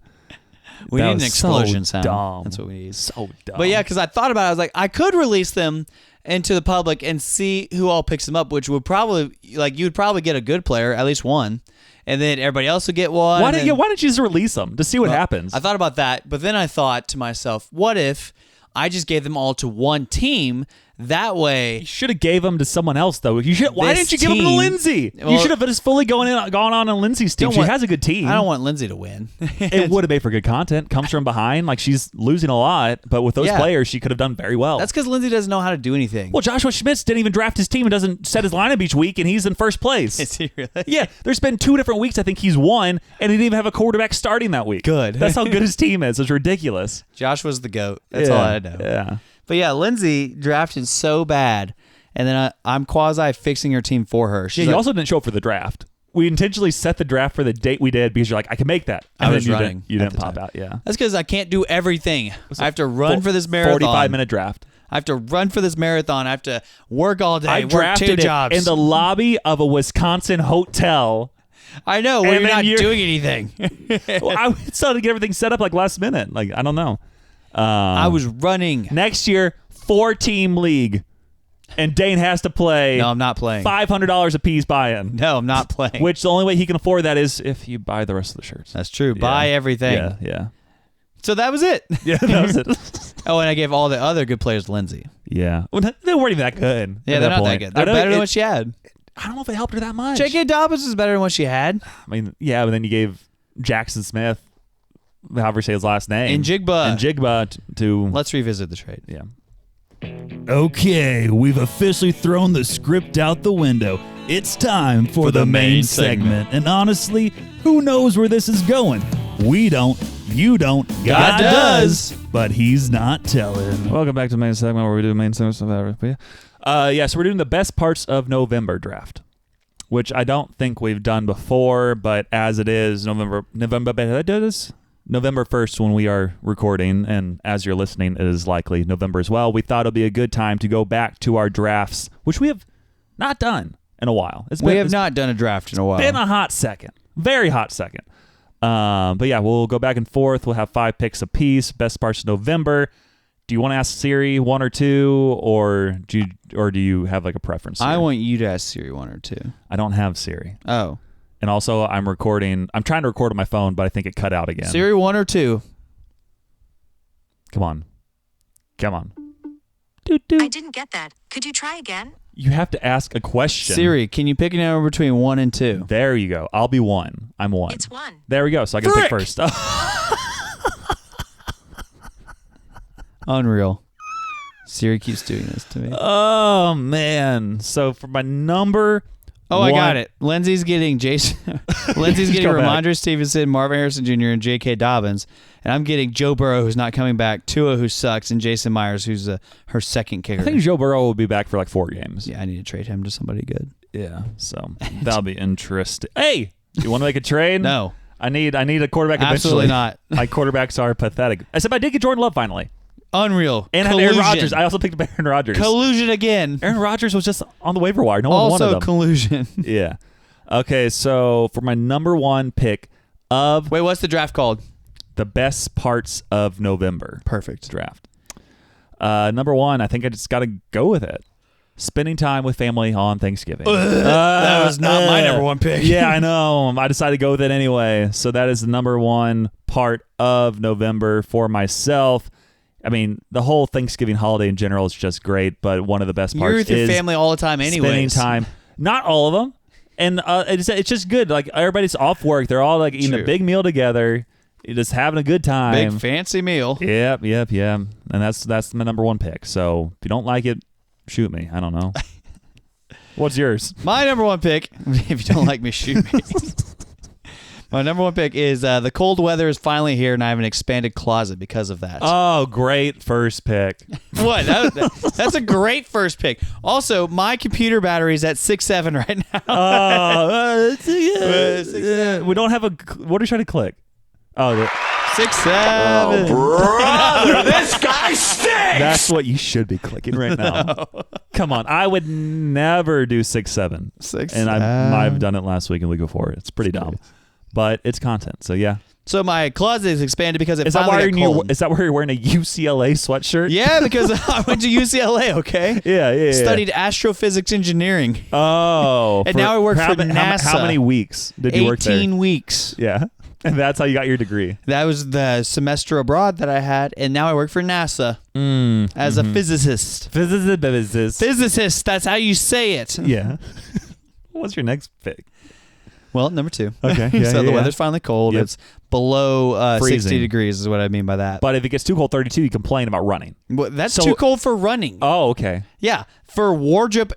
We need an explosion sound. Dumb. That's what we need. So dumb. But yeah, because I thought about it. I was like, I could release them into the public and see who all picks them up, which would probably, like, you'd probably get a good player, at least one. And then everybody else would get one. Why don't you just release them to see what happens? I thought about that, but then I thought to myself, what if I just gave them all to one team That way, You should have gave him to someone else, though. Why didn't you give him to team- Lindsay? Well, you should have just fully gone on Lindsay's team. She has a good team. I don't want Lindsay to win. It would have made for good content. Comes from behind. Like, she's losing a lot, but with those players, she could have done very well. That's because Lindsay doesn't know how to do anything. Well, Joshua Schmitz didn't even draft his team and doesn't set his lineup each week, and he's in first place. Is he really? Yeah, there's been 2 different weeks I think he's won, and he didn't even have a quarterback starting that week. Good. That's how good his team is. It's ridiculous. Josh was the GOAT. That's all I know. Yeah. But yeah, Lindsay drafted so bad, and then I'm quasi fixing her team for her. You also didn't show up for the draft. We intentionally set the draft for the date we did because you're like, I can make that. And I was running. You didn't pop out. Yeah. That's because I can't do everything. I have to run for this marathon. 45-minute draft. I have to run for this marathon. I have to work all day. I work drafted 2 it jobs in the lobby of a Wisconsin hotel. I know when And you're then not you're- doing anything. Well, I started to get everything set up like last minute. Like, I don't know. I was running. Next year, 4-team league, and Dane has to play. No, I'm not playing. $500 a piece buy-in. No, I'm not playing. Which the only way he can afford that is if you buy the rest of the shirts. That's true. Buy everything. Yeah. So that was it. Yeah, that was it. Oh, and I gave all the other good players to Lindsay. Yeah. Well, they weren't even that good. Yeah, at they're not point. that good. They're better than what she had. I don't know if it helped her that much. J.K. Dobbins is better than what she had. I mean, yeah, but then you gave Jackson Smith, however you say his last name. Njigba to... Let's revisit the trade. Yeah. Okay, we've officially thrown the script out the window. It's time for the main segment. And honestly, who knows where this is going? We don't. You don't. God does. But he's not telling. Welcome back to the main segment where we do main segment stuff. So we're doing the best parts of November draft, which I don't think we've done before, but as it is November 1st when we are recording, and as you're listening, it is likely November as well. We thought it'd be a good time to go back to our drafts, which we have not done in a while. We have not done a draft in a while. Been a hot second, very hot second. But yeah, we'll go back and forth. We'll have 5 picks apiece. Best parts of November. Do you want to ask Siri 1 or 2, or do you have like a preference? I want you to ask Siri 1 or 2. I don't have Siri. Oh. And also, I'm trying to record on my phone, but I think it cut out again. Siri 1 or 2. Come on. I didn't get that. Could you try again? You have to ask a question. Siri, can you pick a number between 1 and 2? There you go. I'll be 1. I'm 1. It's 1. There we go. So I can pick first. Unreal. Siri keeps doing this to me. Oh, man. So for my number... Oh, I got it. Lindsay's getting Jason. Lindsay's getting Ramondre Stevenson, Marvin Harrison Jr., and J.K. Dobbins, and I'm getting Joe Burrow, who's not coming back, Tua, who sucks, and Jason Myers, who's her second kicker. I think Joe Burrow will be back for like 4 games. Yeah, I need to trade him to somebody good. Yeah, so that'll be interesting. Hey, you want to make a trade? No, I need a quarterback. Absolutely not. My quarterbacks are pathetic. Except I did get Jordan Love finally. Unreal. And I had Aaron Rodgers. I also picked up Aaron Rodgers. Collusion again. Aaron Rodgers was just on the waiver wire. No one wanted him. Also collusion. Yeah. Okay, so for my number 1 pick of... Wait, what's the draft called? The best parts of November. Perfect. Draft. Number 1, I think I just got to go with it. Spending time with family on Thanksgiving. That was not my number 1 pick. Yeah, I know. I decided to go with it anyway. So that is the number 1 part of November for myself. I mean, the whole Thanksgiving holiday in general is just great, but one of the best parts is... You're with your family all the time anyways. Spending time. Not all of them. And it's just good. Like, everybody's off work. They're all like eating a big meal together. You're just having a good time. Big fancy meal. Yep. And that's my number 1 pick. So if you don't like it, shoot me. I don't know. What's yours? My number 1 pick, if you don't like me, shoot me. My number 1 pick is the cold weather is finally here, and I have an expanded closet because of that. Oh, great first pick. What? That's a great first pick. Also, my computer battery is at 6.7 right now. We don't have a... What are you trying to click? Oh, 6.7. Brother, this guy stinks! That's what you should be clicking right now. No. Come on. I would never do 6.7. 6.7. And I've done it last week and the week before. It's pretty dumb. But it's content, so yeah. So my closet is expanded because it is finally got cold. Is that where you're wearing a UCLA sweatshirt? Yeah, because I went to UCLA, okay? Yeah. Studied astrophysics engineering. Oh. And now I work for NASA. How many weeks did you work there? 18 weeks. Yeah. And that's how you got your degree. That was the semester abroad that I had, and now I work for NASA as a physicist. Physicist, that's how you say it. Yeah. What's your next pick? Well, number 2. Okay. So the weather's finally cold. Yep. It's below 60 Freezing. degrees is what I mean by that. But if it gets too cold, 32, you complain about running. Well, that's So- too cold for running. Oh, okay. Yeah, for wardrobe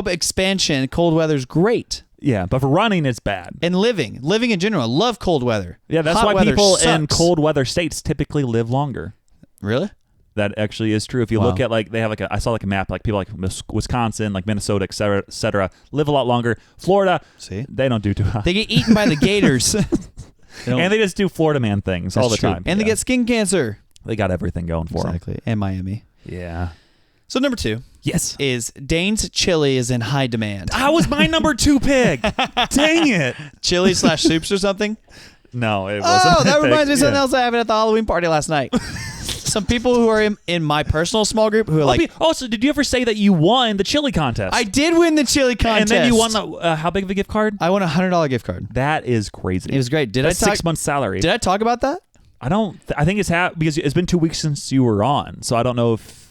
expansion, cold weather's great. Yeah, but for running, it's bad. And living in general, love cold weather. Yeah, that's Hot why weather people in sucks. cold weather states typically live longer. Really? That actually is true. If you look at they have I saw a map, people like Wisconsin, like Minnesota, et cetera, live a lot longer. Florida, See? they don't do too hot. They get eaten by the gators. And they just do Florida man things all the true. time. And they Yeah. get skin cancer. They got everything going for them. Exactly. And Miami. Yeah. So number 2 Yes. is Dane's chili is in high demand. That was my number 2 pick. Dang it. Chili / soups or something? No, it wasn't. Oh, my that pick. reminds me of something Yeah. else I happened at the Halloween party last night. Some people who are in my personal small group who are like, Also, did you ever say that you won the chili contest? I did win the chili contest. And then you won the, how big of a gift card? I won a $100 gift card. That is crazy. It was great. That's 6 months salary. Did I talk about that? I don't. I think it's because it's been 2 weeks since you were on, so I don't know if.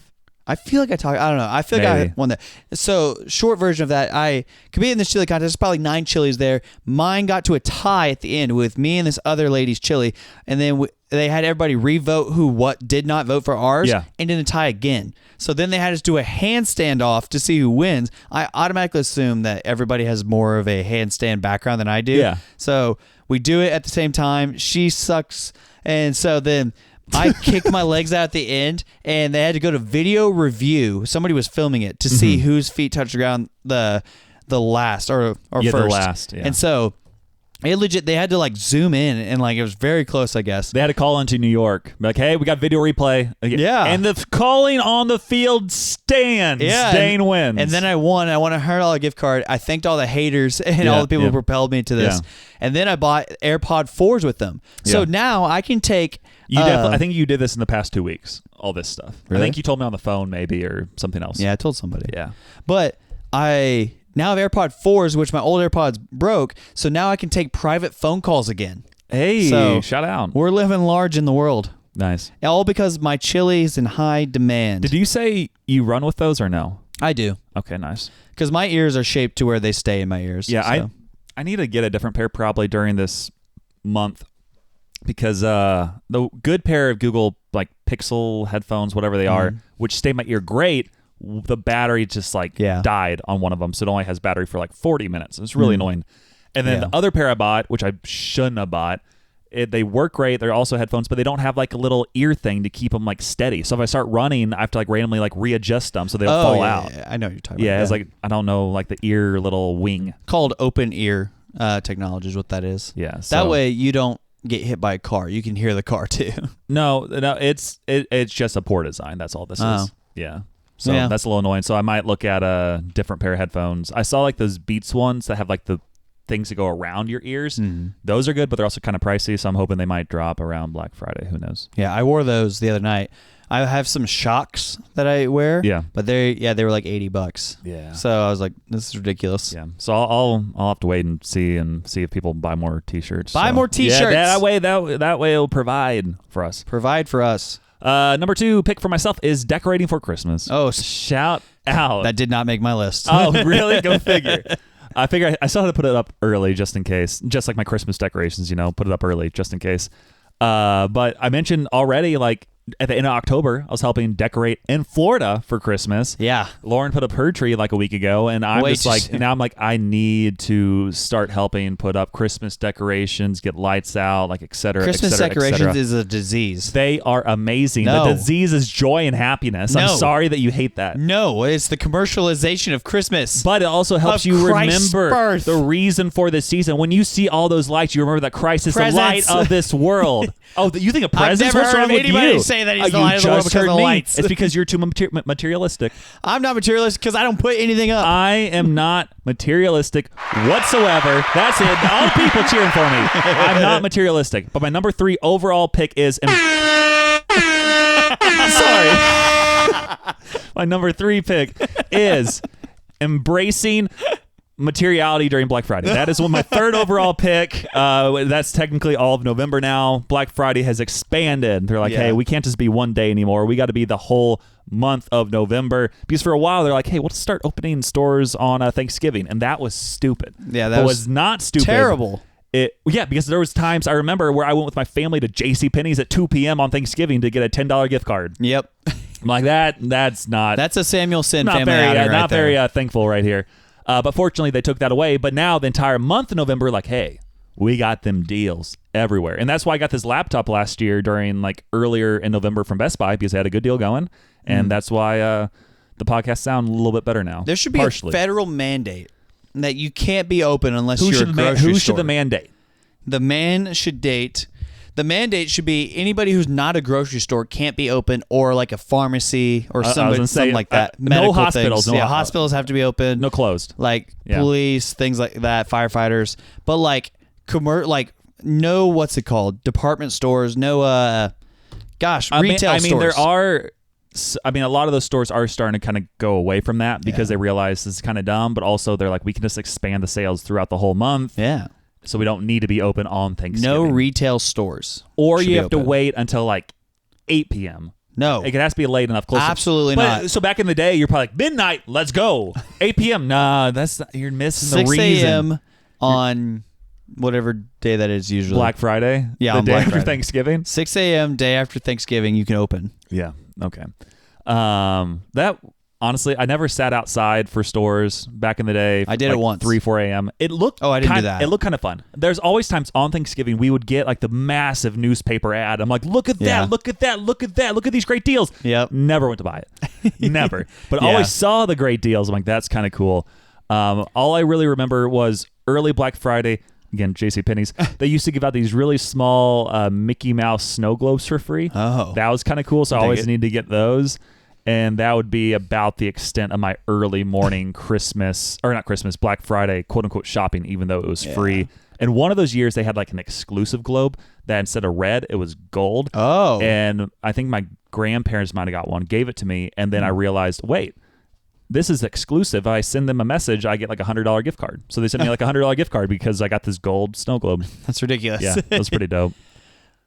I feel like I talked. I don't know. I feel like Maybe. I won that. So short version of that, I competed in this chili contest. There's probably 9 chilies there. Mine got to a tie at the end with me and this other lady's chili, and then they had everybody revote who did not vote for ours, Yeah. and then a tie again. So then they had us do a handstand off to see who wins. I automatically assume that everybody has more of a handstand background than I do. Yeah. So we do it at the same time. She sucks, and so then. I kicked my legs out at the end, and they had to go to video review. Somebody was filming it to see whose feet touched the ground the last or Yeah, first. the last, yeah. And so it legit, they had to like zoom in, and like it was very close, I guess. They had to call into New York. Be like, hey, we got video replay. Yeah. And the calling on the field stands. Yeah, Dane wins. And then I won. I won a $100 gift card. I thanked all the haters and all the people who propelled me to this. Yeah. And then I bought AirPod 4s with them. So Yeah. now I can take. I think you did this in the past 2 weeks. All this stuff. Really? I think you told me on the phone, maybe, or something else. Yeah, I told somebody. Yeah. But I now have AirPod 4s, which my old AirPods broke. So now I can take private phone calls again. Hey, So, shout out. We're living large in the world. Nice. All because my chili is in high demand. Did you say you run with those or no? I do. Okay, nice. Because my ears are shaped to where they stay in my ears. Yeah, so. I need to get a different pair probably during this month because the good pair of Google like Pixel headphones, whatever they are, which stay in my ear great, the battery just died on one of them, so it only has battery for like 40 minutes. It's really annoying. And then the other pair I bought, which I shouldn't have bought, they work great. They're also headphones, but they don't have like a little ear thing to keep them like steady. So if I start running, I have to like randomly like readjust them so they don't fall out. Yeah. I know what you're talking Yeah, about. it's like I don't know, like the ear little wing. called open ear technology is what that is. Yeah, That so- way you don't get hit by a car. You can hear the car too. No, it's just a poor design. That's all this Oh. is. Yeah. So Yeah. that's a little annoying. So I might look at a different pair of headphones. I saw like those Beats ones that have like the things that go around your ears. Those are good, but they're also kind of pricey. So I'm hoping they might drop around Black Friday. Who knows? Yeah, I wore those the other night. I have some Shocks that I wear. Yeah. But they were like $80. Yeah. So I was like, this is ridiculous. Yeah. So I'll have to wait and see if people buy more T-shirts. Buy So- more T-shirts. Yeah, that way it'll provide for us. Provide for us. Number 2 pick for myself is decorating for Christmas. Oh, shout out! that did not make my list. Oh, really? Go figure. I figure I still had to put it up early just in case. Just like my Christmas decorations, put it up early just in case. But I mentioned already, like, at the end of October, I was helping decorate in Florida for Christmas. Yeah. Lauren put up her tree like a week ago, and I'm Way just too like, soon. now I'm like, I need to start helping put up Christmas decorations, get lights out, like, et cetera, Christmas et cetera, et decorations cetera. is a disease. They are amazing. No. The disease is joy and happiness. No. I'm sorry that you hate that. No, it's the commercialization of Christmas. But it also helps Of you Christ's remember birth. the reason for this season. When you see all those lights, you remember that Christ is Presents. the light of this world. Oh, you think of presents? never What's heard wrong of with anybody you? say that he's the You light of the world just because of heard the me. lights. It's because you're too materialistic. I'm not materialist because I don't put anything up. I am not materialistic whatsoever. That's it. All people cheering for me. I'm not materialistic. But my number 3 overall pick is... Sorry. My number 3 pick is embracing materiality during Black Friday. That is my third overall pick. That's technically all of November now. Black Friday has expanded. They're like, hey, we can't just be one day anymore. We got to be the whole month of November. Because for a while, they're like, hey, we'll start opening stores on Thanksgiving. And that was stupid. Yeah, that was not stupid. Terrible. Because there was times I remember where I went with my family to JCPenney's at 2 p.m. on Thanksgiving to get a $10 gift card. Yep. I'm like, that's not... That's a Samuelson not family very, outing right not there. very thankful right here. But fortunately, they took that away. But now the entire month of November, like, hey, we got them deals everywhere. And that's why I got this laptop last year during, like, earlier in November from Best Buy, because they had a good deal going. And that's why the podcast sound a little bit better now. There should be partially. a federal mandate that you can't be open unless you're a grocery store. Who should the mandate? The mandate should be anybody who's not a grocery store can't be open, or like a pharmacy or something like that. No hospitals. Things. Hospitals have to be open. No closed. Like police, things like that, firefighters. But like no, what's it called? Department stores. No, retail stores. There are. I mean, a lot of those stores are starting to kind of go away from that because they realize this is kind of dumb. But also, they're like, we can just expand the sales throughout the whole month. Yeah. So we don't need to be open on Thanksgiving. No retail stores. Or you have to wait until like 8 p.m. No. It has to be late enough. Close Absolutely not. So back in the day, you're probably like, midnight, let's go. 8 p.m. Nah, you're missing the reason. 6 a.m. on whatever day that is usually. Black Friday? Yeah, the on day Black after Friday. Thanksgiving? 6 a.m. day after Thanksgiving, you can open. Yeah. Okay. That... Honestly, I never sat outside for stores back in the day. I did it once. 3, 4 a.m. It looked I didn't do that. It looked kind of fun. There's always times on Thanksgiving we would get like the massive newspaper ad. I'm like, look at that, look at that, look at that, look at these great deals. Yep. Never went to buy it. Never. But always saw the great deals. I'm like, that's kind of cool. All I really remember was early Black Friday. Again, JCPenney's. They used to give out these really small Mickey Mouse snow globes for free. Oh. That was kind of cool. So I always needed to get those. And that would be about the extent of my early morning Black Friday, quote unquote, shopping, even though it was free. And one of those years, they had like an exclusive globe that instead of red, it was gold. Oh. And I think my grandparents might have got one, gave it to me. And then I realized, wait, this is exclusive. I send them a message, I get like $100 gift card. So they sent me like $100 gift card because I got this gold snow globe. That's ridiculous. Yeah, that was pretty dope.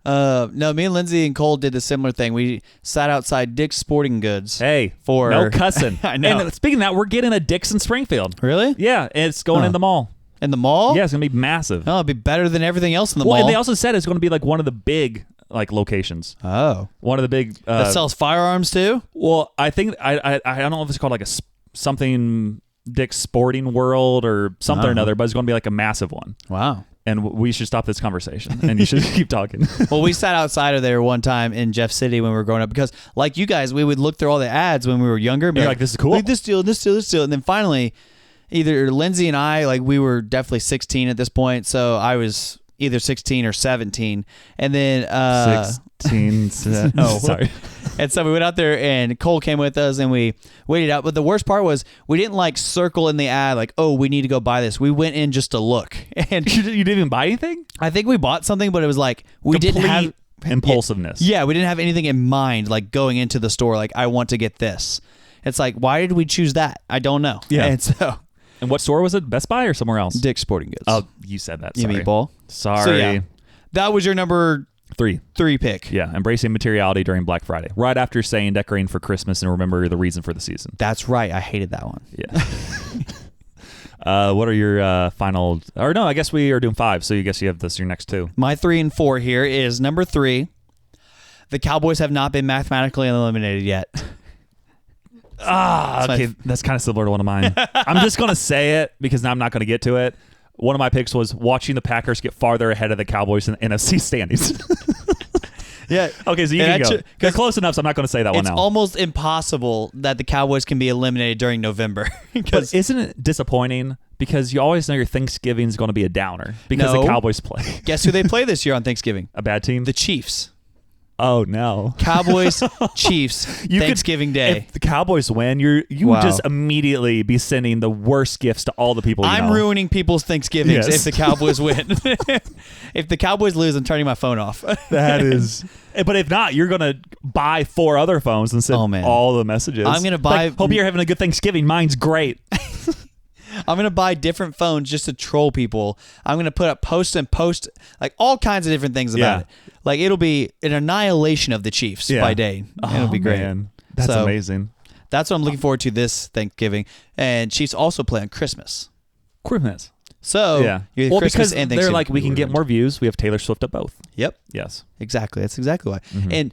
No, me and Lindsay and Cole did a similar thing. We sat outside Dick's Sporting Goods. Hey, for no cussing. I know. And speaking of that, we're getting a Dick's in Springfield. Really? Yeah, it's going in the mall. In the mall? Yeah, it's going to be massive. Oh, it'd be better than everything else in the mall. And they also said it's going to be like one of the big like locations. Oh. One of the big... that sells firearms too? Well, I think... I don't know if it's called like something Dick's Sporting World or something or another, but it's going to be like a massive one. Wow. And we should stop this conversation, and you should keep talking. Well, we sat outside of there one time in Jeff City when we were growing up because, like you guys, we would look through all the ads when we were younger. And be like, this is cool. Like, this deal, this deal, this deal. And then finally, either Lindsay and I, like we were definitely 16 at this point, so I was either 16 or 17. And then... 16... No. Sorry. And so we went out there and Cole came with us and we waited out. But the worst part was we didn't like circle in the ad like, oh, we need to go buy this. We went in just to look. And you didn't even buy anything? I think we bought something, but it was like we didn't have impulsiveness. Yeah, we didn't have anything in mind like going into the store like I want to get this. It's like, why did we choose that? I don't know. Yeah. And so And what store was it? Best Buy or somewhere else? Dick's Sporting Goods. Oh, you said that. You Sorry. meatball. Sorry. So, yeah, that was your number 3 pick. Yeah, embracing materiality during Black Friday. Right after saying decorating for Christmas and remember the reason for the season. That's right. I hated that one. Yeah. What are your final... Or no, I guess we are doing 5, so you guess you have this your next 2. My 3 and 4 here is number 3. The Cowboys have not been mathematically eliminated yet. Okay. That's kind of similar to one of mine. I'm just going to say it because now I'm not going to get to it. One of my picks was watching the Packers get farther ahead of the Cowboys in the NFC standings. Yeah. Okay, so you can go. They're close enough, so I'm not going to say that one now. It's almost impossible that the Cowboys can be eliminated during November. But isn't it disappointing? Because you always know your Thanksgiving is going to be a downer because the Cowboys play. Guess who they play this year on Thanksgiving? A bad team? The Chiefs. Oh, no. Cowboys, Chiefs, Thanksgiving Day. If the Cowboys win, you would just immediately be sending the worst gifts to all the people you know. I'm ruining people's Thanksgivings Yes. if the Cowboys win. If the Cowboys lose, I'm turning my phone off. That is... But if not, you're going to buy 4 other phones and send all the messages. I'm going to buy... Like, hope you're having a good Thanksgiving. Mine's great. I'm gonna buy different phones just to troll people. I'm gonna put up post like all kinds of different things about it. Like it'll be an annihilation of the Chiefs by Dane. It'll be great. Man. That's amazing. That's what I'm looking forward to this Thanksgiving. And Chiefs also play on Christmas. So well, Christmas because and they're Thanksgiving like, we can get more views. We have Taylor Swift at both. Yep. Yes. Exactly. That's exactly why. And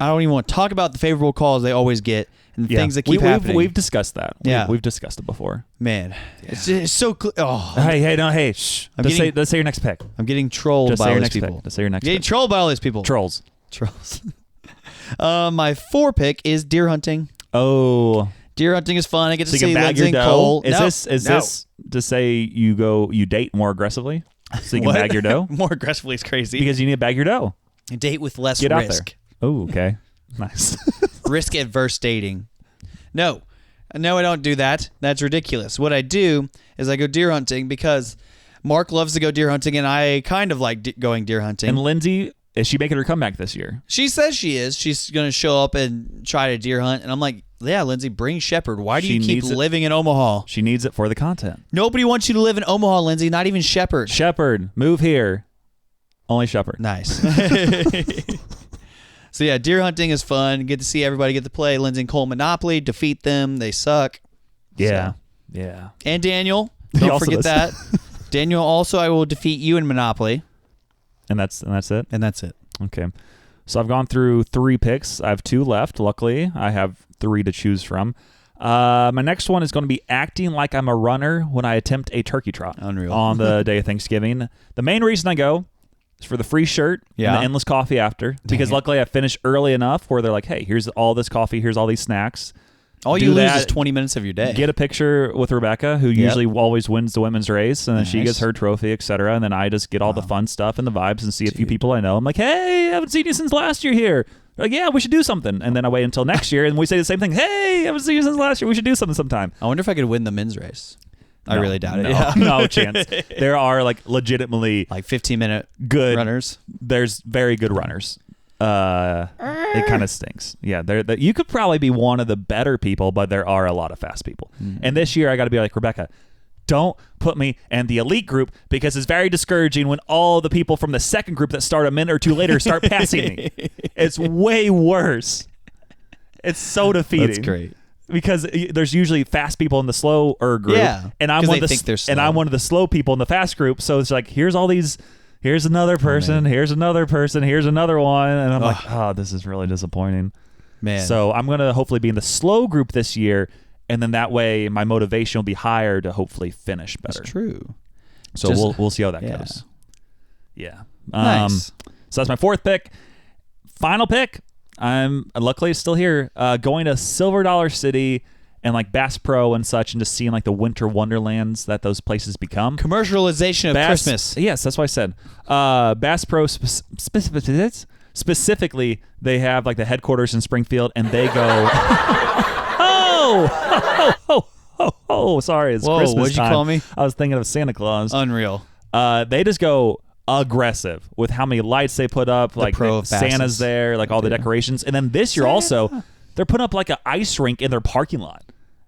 I don't even want to talk about the favorable calls they always get and the things that keep happening. We've discussed that. Yeah. We've discussed it before. Man, it's so clear. Oh. Hey, shh. Let's say your next pick. I'm getting trolled by all these people. Just say your next Getting pick. trolled by all these people. Trolls. My 4 pick is deer hunting. Oh. Deer hunting is fun. I get to So you see can bag Lindsay your and dough. Cole. Is this to say you date more aggressively so you can bag your dough? More aggressively is crazy. Because you need to bag your dough. Date with less Get risk. out there. Oh, okay. Nice. Risk adverse dating. No, I don't do that. That's ridiculous. What I do is I go deer hunting because Mark loves to go deer hunting, and I kind of like going deer hunting. And Lindsay, is she making her comeback this year? She says she is. She's going to show up and try to deer hunt. And I'm like, yeah, Lindsay, bring Shepherd. Why do you keep living in Omaha? She needs it for the content. Nobody wants you to live in Omaha, Lindsay, not even Shepherd. Shepherd, move here. Only Shepherd. Nice. So yeah, deer hunting is fun. Get to see everybody get to play Lindsay and Cole Monopoly, defeat them. They suck. Yeah. So. Yeah. And Daniel. Don't forget that. Daniel, also, I will defeat you in Monopoly. And that's it? And that's it. Okay. So I've gone through 3 picks. I have 2 left. Luckily, I have 3 to choose from. My next one is going to be acting like I'm a runner when I attempt a turkey trot. Unreal. On the day of Thanksgiving. The main reason I go is for the free shirt and the endless coffee after. Because luckily I finished early enough where they're like, hey, here's all this coffee, here's all these snacks. All you lose is 20 minutes of your day. Get a picture with Rebecca, who usually always wins the women's race, and then she gets her trophy, etc. And then I just get all the fun stuff and the vibes and see a few people I know. I'm like, hey, I haven't seen you since last year here. They're like, yeah, we should do something. And then I wait until next year, and we say the same thing. Hey, I haven't seen you since last year. We should do something sometime. I wonder if I could win the men's race. I really doubt it. No, no chance. There are like legitimately like 15-minute good runners. There's very good runners. It kind of stinks. Yeah, you could probably be one of the better people, but there are a lot of fast people. And this year I got to be like, Rebecca, don't put me in the elite group because it's very discouraging when all the people from the second group that start a minute or 2 later start passing me. It's way worse. It's so defeating. That's great. Because there's usually fast people in the slower group, and I'm one of the slow people in the fast group. So it's like, here's another person, here's another person, here's another one, and I'm like, oh, this is really disappointing, man. So I'm gonna hopefully be in the slow group this year, and then that way my motivation will be higher to hopefully finish better. That's true. So we'll see how that goes. Yeah. Nice. So that's my 4th pick. Final pick. I'm luckily still here, going to Silver Dollar City and like Bass Pro and such, and just seeing like the winter wonderlands that those places become. Commercialization of Christmas. Yes, that's what I said. Bass Pro specifically, they have like the headquarters in Springfield, and they go. Oh! Sorry, it's Christmas what'd you time. call me? I was thinking of Santa Claus. Unreal. They just go aggressive with how many lights they put up, like Santa's there, like all the decorations. And then this year also, they're putting up like an ice rink in their parking lot.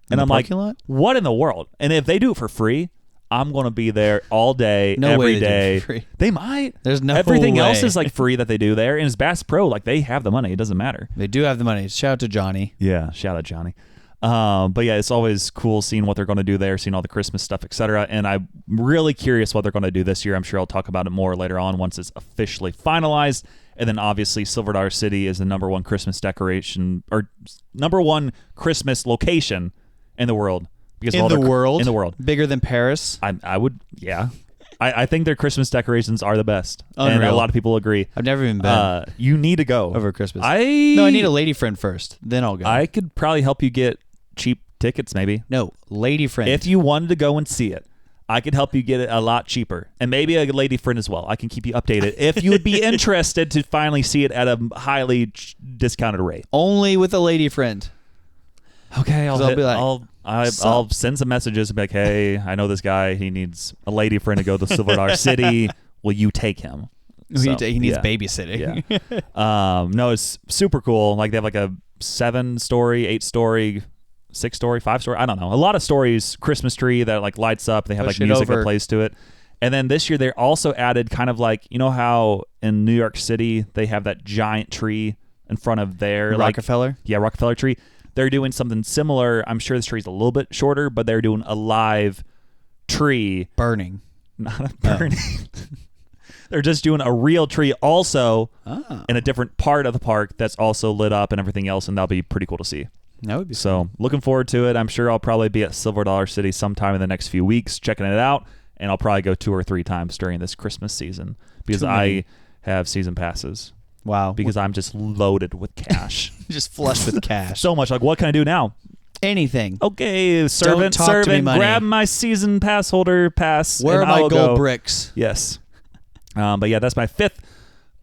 And I'm like, what in the world? And if they do it for free, I'm going to be there all day, every day. They might. There's no Everything way. else is like free that they do there. And it's Bass Pro, like they have the money. It doesn't matter. They do have the money. Shout out to Johnny. Yeah, shout out Johnny. But yeah, it's always cool seeing what they're going to do there, seeing all the Christmas stuff, etc. And I'm really curious what they're going to do this year. I'm sure I'll talk about it more later on once it's officially finalized. And then obviously Silver Dollar City is the number 1 Christmas decoration, or number 1 Christmas location in the world. Because in the world. Bigger than Paris? I would, yeah. I think their Christmas decorations are the best. Unreal. And a lot of people agree. I've never even been. You need to go. Over Christmas. I need a lady friend first. Then I'll go. I could probably help you get cheap tickets, maybe. No, lady friend. If you wanted to go and see it, I could help you get it a lot cheaper. And maybe a lady friend as well. I can keep you updated if you would be interested to finally see it at a highly discounted rate. Only with a lady friend. Okay, I'll be like, I'll send some messages and be like, hey, I know this guy. He needs a lady friend to go to Silver Dollar City. Will you take him? So, he needs babysitting. Yeah. No, it's super cool. Like they have like a 7-story, 8-story 6-story, 5-story, I don't know. A lot of stories, Christmas tree that like lights up. They have Push like it music over. that plays to it. And then this year they also added kind of like, you know how in New York City they have that giant tree in front of their Rockefeller? Yeah, Rockefeller tree. They're doing something similar. I'm sure this tree's a little bit shorter, but they're doing a live tree. Burning. Not a burning. They're just doing a real tree also in a different part of the park that's also lit up and everything else, and that'll be pretty cool to see. That would be So looking forward to it. I'm sure I'll probably be at Silver Dollar City sometime in the next few weeks checking it out, and I'll probably go 2 or 3 times during this Christmas season because I have season passes. Wow. Because I'm just loaded with cash. Just flush with cash. So much. Like, what can I do now? Anything. Okay, servant, talk to me servant, money. grab my season pass holder pass. Where are and my I'll gold go. bricks? Yes. But yeah, that's my 5th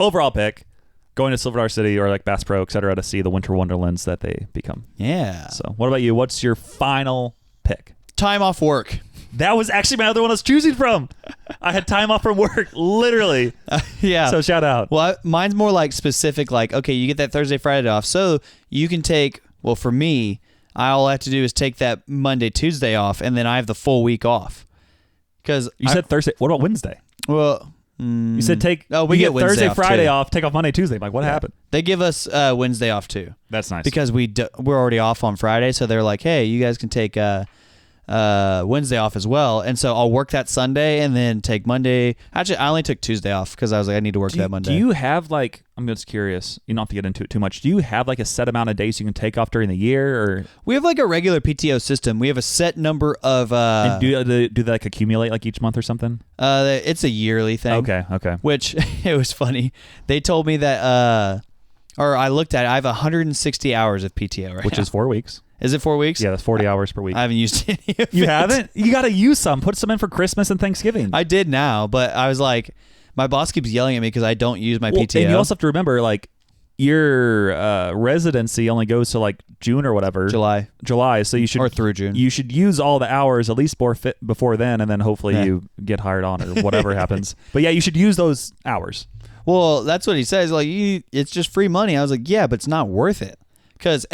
overall pick. Going to Silver Dollar City or like Bass Pro, et cetera, to see the winter wonderlands that they become. Yeah. So what about you? What's your final pick? Time off work. That was actually my other one I was choosing from. I had time off from work, literally. Yeah. So shout out. Well, mine's more like specific, like, okay, you get that Thursday, Friday off. So you can take, well, for me, all I have to do is take that Monday, Tuesday off, and then I have the full week off. Because You said Thursday. What about Wednesday? well, You said take. Oh, we you get Wednesday Thursday, off, Friday too. off. Take off Monday, Tuesday. I'm like, what happened? they give us Wednesday off too. That's nice. Because we're already off on Friday, so they're like, hey, you guys can take Wednesday off as well, and so I'll work that Sunday and then take Monday. Actually, I only took Tuesday off because I was like, I need to work that Monday. Do you have like? I'm just curious. You don't have to get into it too much. Do you have like a set amount of days you can take off during the year, or We have like a regular PTO system. We have a set number of. and do they like accumulate like each month or something? It's a yearly thing. Okay. Which it was funny. They told me that, or I looked at it. I have 160 hours of PTO right Which now. is 4 weeks. Is it 4 weeks? Yeah, that's 40 hours per week. I haven't used any of You it. haven't? You got to use some. Put some in for Christmas and Thanksgiving. I did now, but I was like, my boss keeps yelling at me because I don't use my PTO. And you also have to remember, like, your residency only goes to like June or whatever. July. So you should Or through June. You should use all the hours at least before then, and then hopefully Yeah. you get hired on or whatever happens. But yeah, you should use those hours. Well, that's what he says. Like, it's just free money. I was like, yeah, but it's not worth it because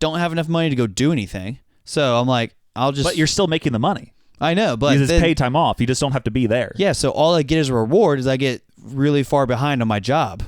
don't have enough money to go do anything. So I'm like, I'll just. But you're still making the money. I know, but Because it's then, paid time off. You just don't have to be there. yeah. So all I get as a reward is I get really far behind on my job.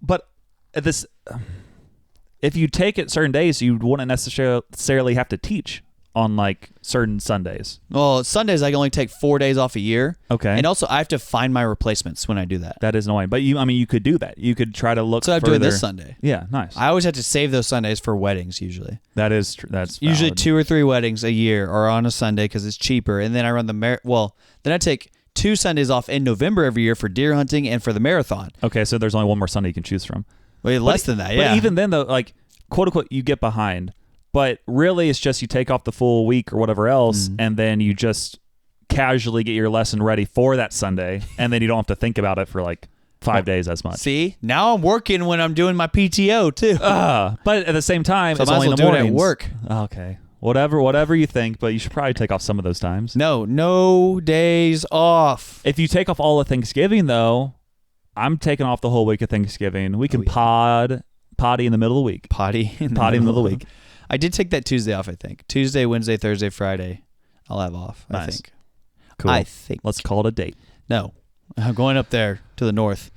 But if you take it certain days, you wouldn't necessarily have to teach on like certain Sundays. Well, Sundays I can only take 4 days off a year. Okay. And also I have to find my replacements when I do that. That is annoying. But you could do that. You could try to look So I'm further. doing this Sunday. Yeah, nice. I always have to save those Sundays for weddings usually. That is true. That's Usually valid. 2 or 3 weddings a year are on a Sunday because it's cheaper. And then I run then I take 2 Sundays off in November every year for deer hunting and for the marathon. Okay, so there's only one more Sunday you can choose from. Wait, less than that, yeah. But even then, though, like, quote unquote, you get behind. But really, it's just you take off the full week or whatever else, and then you just casually get your lesson ready for that Sunday, and then you don't have to think about it for like 5 days as much. See, now I'm working when I'm doing my PTO too. But at the same time, So I it's might only as in the well do it at mornings. work. Okay, whatever you think, but you should probably take off some of those times. No days off. If you take off all of Thanksgiving, though, I'm taking off the whole week of Thanksgiving. We can potty in the middle of the week. Potty in the Potty in the middle of the week. I did take that Tuesday off, I think. Tuesday, Wednesday, Thursday, Friday. I'll have off, I Nice. think. Cool. I think. Let's call it a date. No. I'm going up there to the north.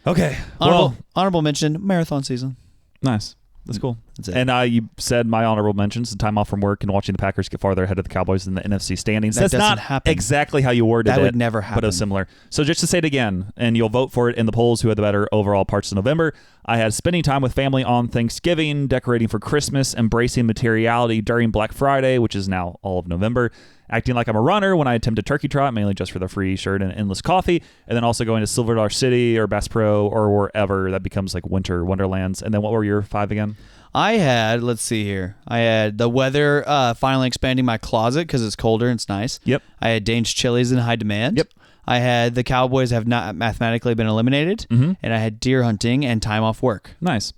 Okay. Honorable mention, marathon season. Nice. That's cool. That's it. And you said my honorable mentions, the time off from work and watching the Packers get farther ahead of the Cowboys in the NFC standings. That That's doesn't not happen. exactly how you worded it. That would never But it happen. was similar. So just to say it again, and you'll vote for it in the polls who had the better overall parts of November, I had spending time with family on Thanksgiving, decorating for Christmas, embracing materiality during Black Friday, which is now all of November, acting like I'm a runner when I attempt a turkey trot, mainly just for the free shirt and endless coffee, and then also going to Silver Dollar City or Bass Pro or wherever that becomes like winter wonderlands. And then what were your 5 again? I had, let's see here. I had the weather finally expanding my closet because it's colder and it's nice. Yep. I had Dane's Chili's in high demand. Yep. I had the Cowboys have not mathematically been eliminated. Mm-hmm. And I had deer hunting and time off work. Nice.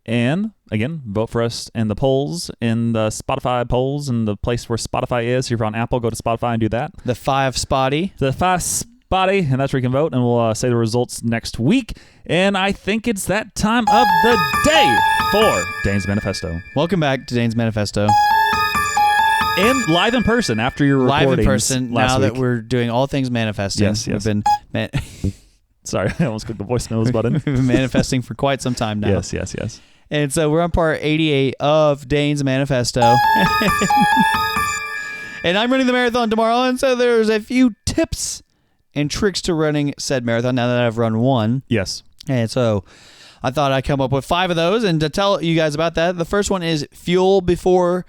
And again, vote for us in the polls, in the Spotify polls, and the place where Spotify is. If you're on Apple, go to Spotify and do that. The 5 spotty. The 5 spotty, and that's where you can vote, and we'll say the results next week. And I think it's that time of the day for Dane's Manifesto. Welcome back to Dane's Manifesto. And live in person after your live in recordings person last now week. that we're doing all things manifesting. Yes. We've been Sorry, I almost clicked the voicemails button. we've been manifesting for quite some time now. Yes. And so we're on part 88 of Dane's manifesto. And I'm running the marathon tomorrow, and so there's a few tips and tricks to running said marathon now that I've run one. Yes. And so I thought I'd come up with 5 of those, and to tell you guys about that, the first one is fuel before,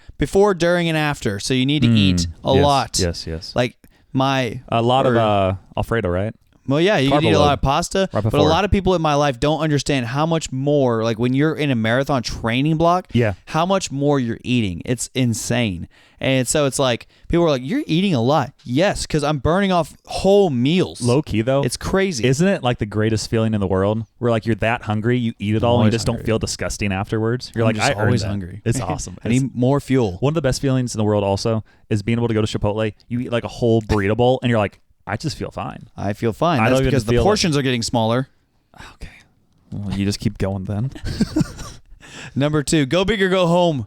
during, and after. So you need to eat a lot. Yes. Like a lot of Alfredo, right? Well, yeah, you Carb can eat a load lot of pasta, right but a before. lot of people in my life don't understand how much more, like when you're in a marathon training block, how much more you're eating. It's insane. And so it's like, people are like, you're eating a lot. Yes, because I'm burning off whole meals. Low key, though. It's crazy. Isn't it like the greatest feeling in the world where like you're that hungry, you eat it all, and you always just hungry. don't feel disgusting afterwards? You're I'm like, just I earned always that. hungry. It's awesome. I need more fuel. One of the best feelings in the world also is being able to go to Chipotle. You eat like a whole burrito bowl, and you're like, I just feel fine. I feel fine. I That's don't even because the feel portions are getting smaller. Okay. Well, you just keep going then. Number 2, go big or go home.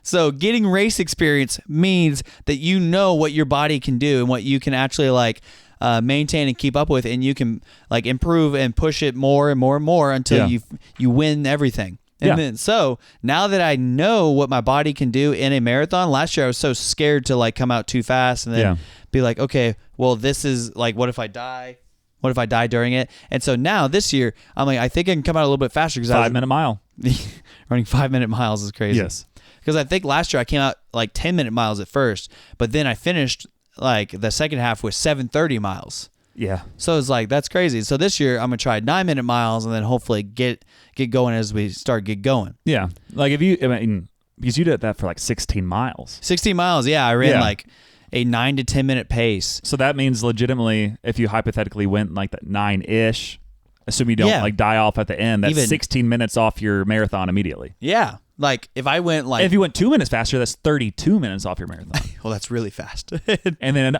So getting race experience means that you know what your body can do and what you can actually like maintain and keep up with, and you can like improve and push it more and more and more until you win everything. And then so now that I know what my body can do in a marathon, last year I was so scared to like come out too fast and then be like, okay, well this is like, what if I die? What if I die during it? And so now this year I'm like, I think I can come out a little bit faster because 5-minute mile. running 5-minute miles is crazy. Yes. Because I think last year I came out like 10-minute miles at first, but then I finished like the second half with 7:30 miles. Yeah. So it's like, that's crazy. So this year I'm going to try 9-minute miles and then hopefully get going as we get going. Yeah. Like if you, I mean, because you did that for like 16 miles. 16 miles. Yeah. I ran like a 9 to 10 minute pace. So that means legitimately, if you hypothetically went like that 9-ish, assume you don't like die off at the end, that's Even 16 minutes off your marathon immediately. Yeah. Like if I went like, if you went 2 minutes faster, that's 32 minutes off your marathon. well, that's really fast. And then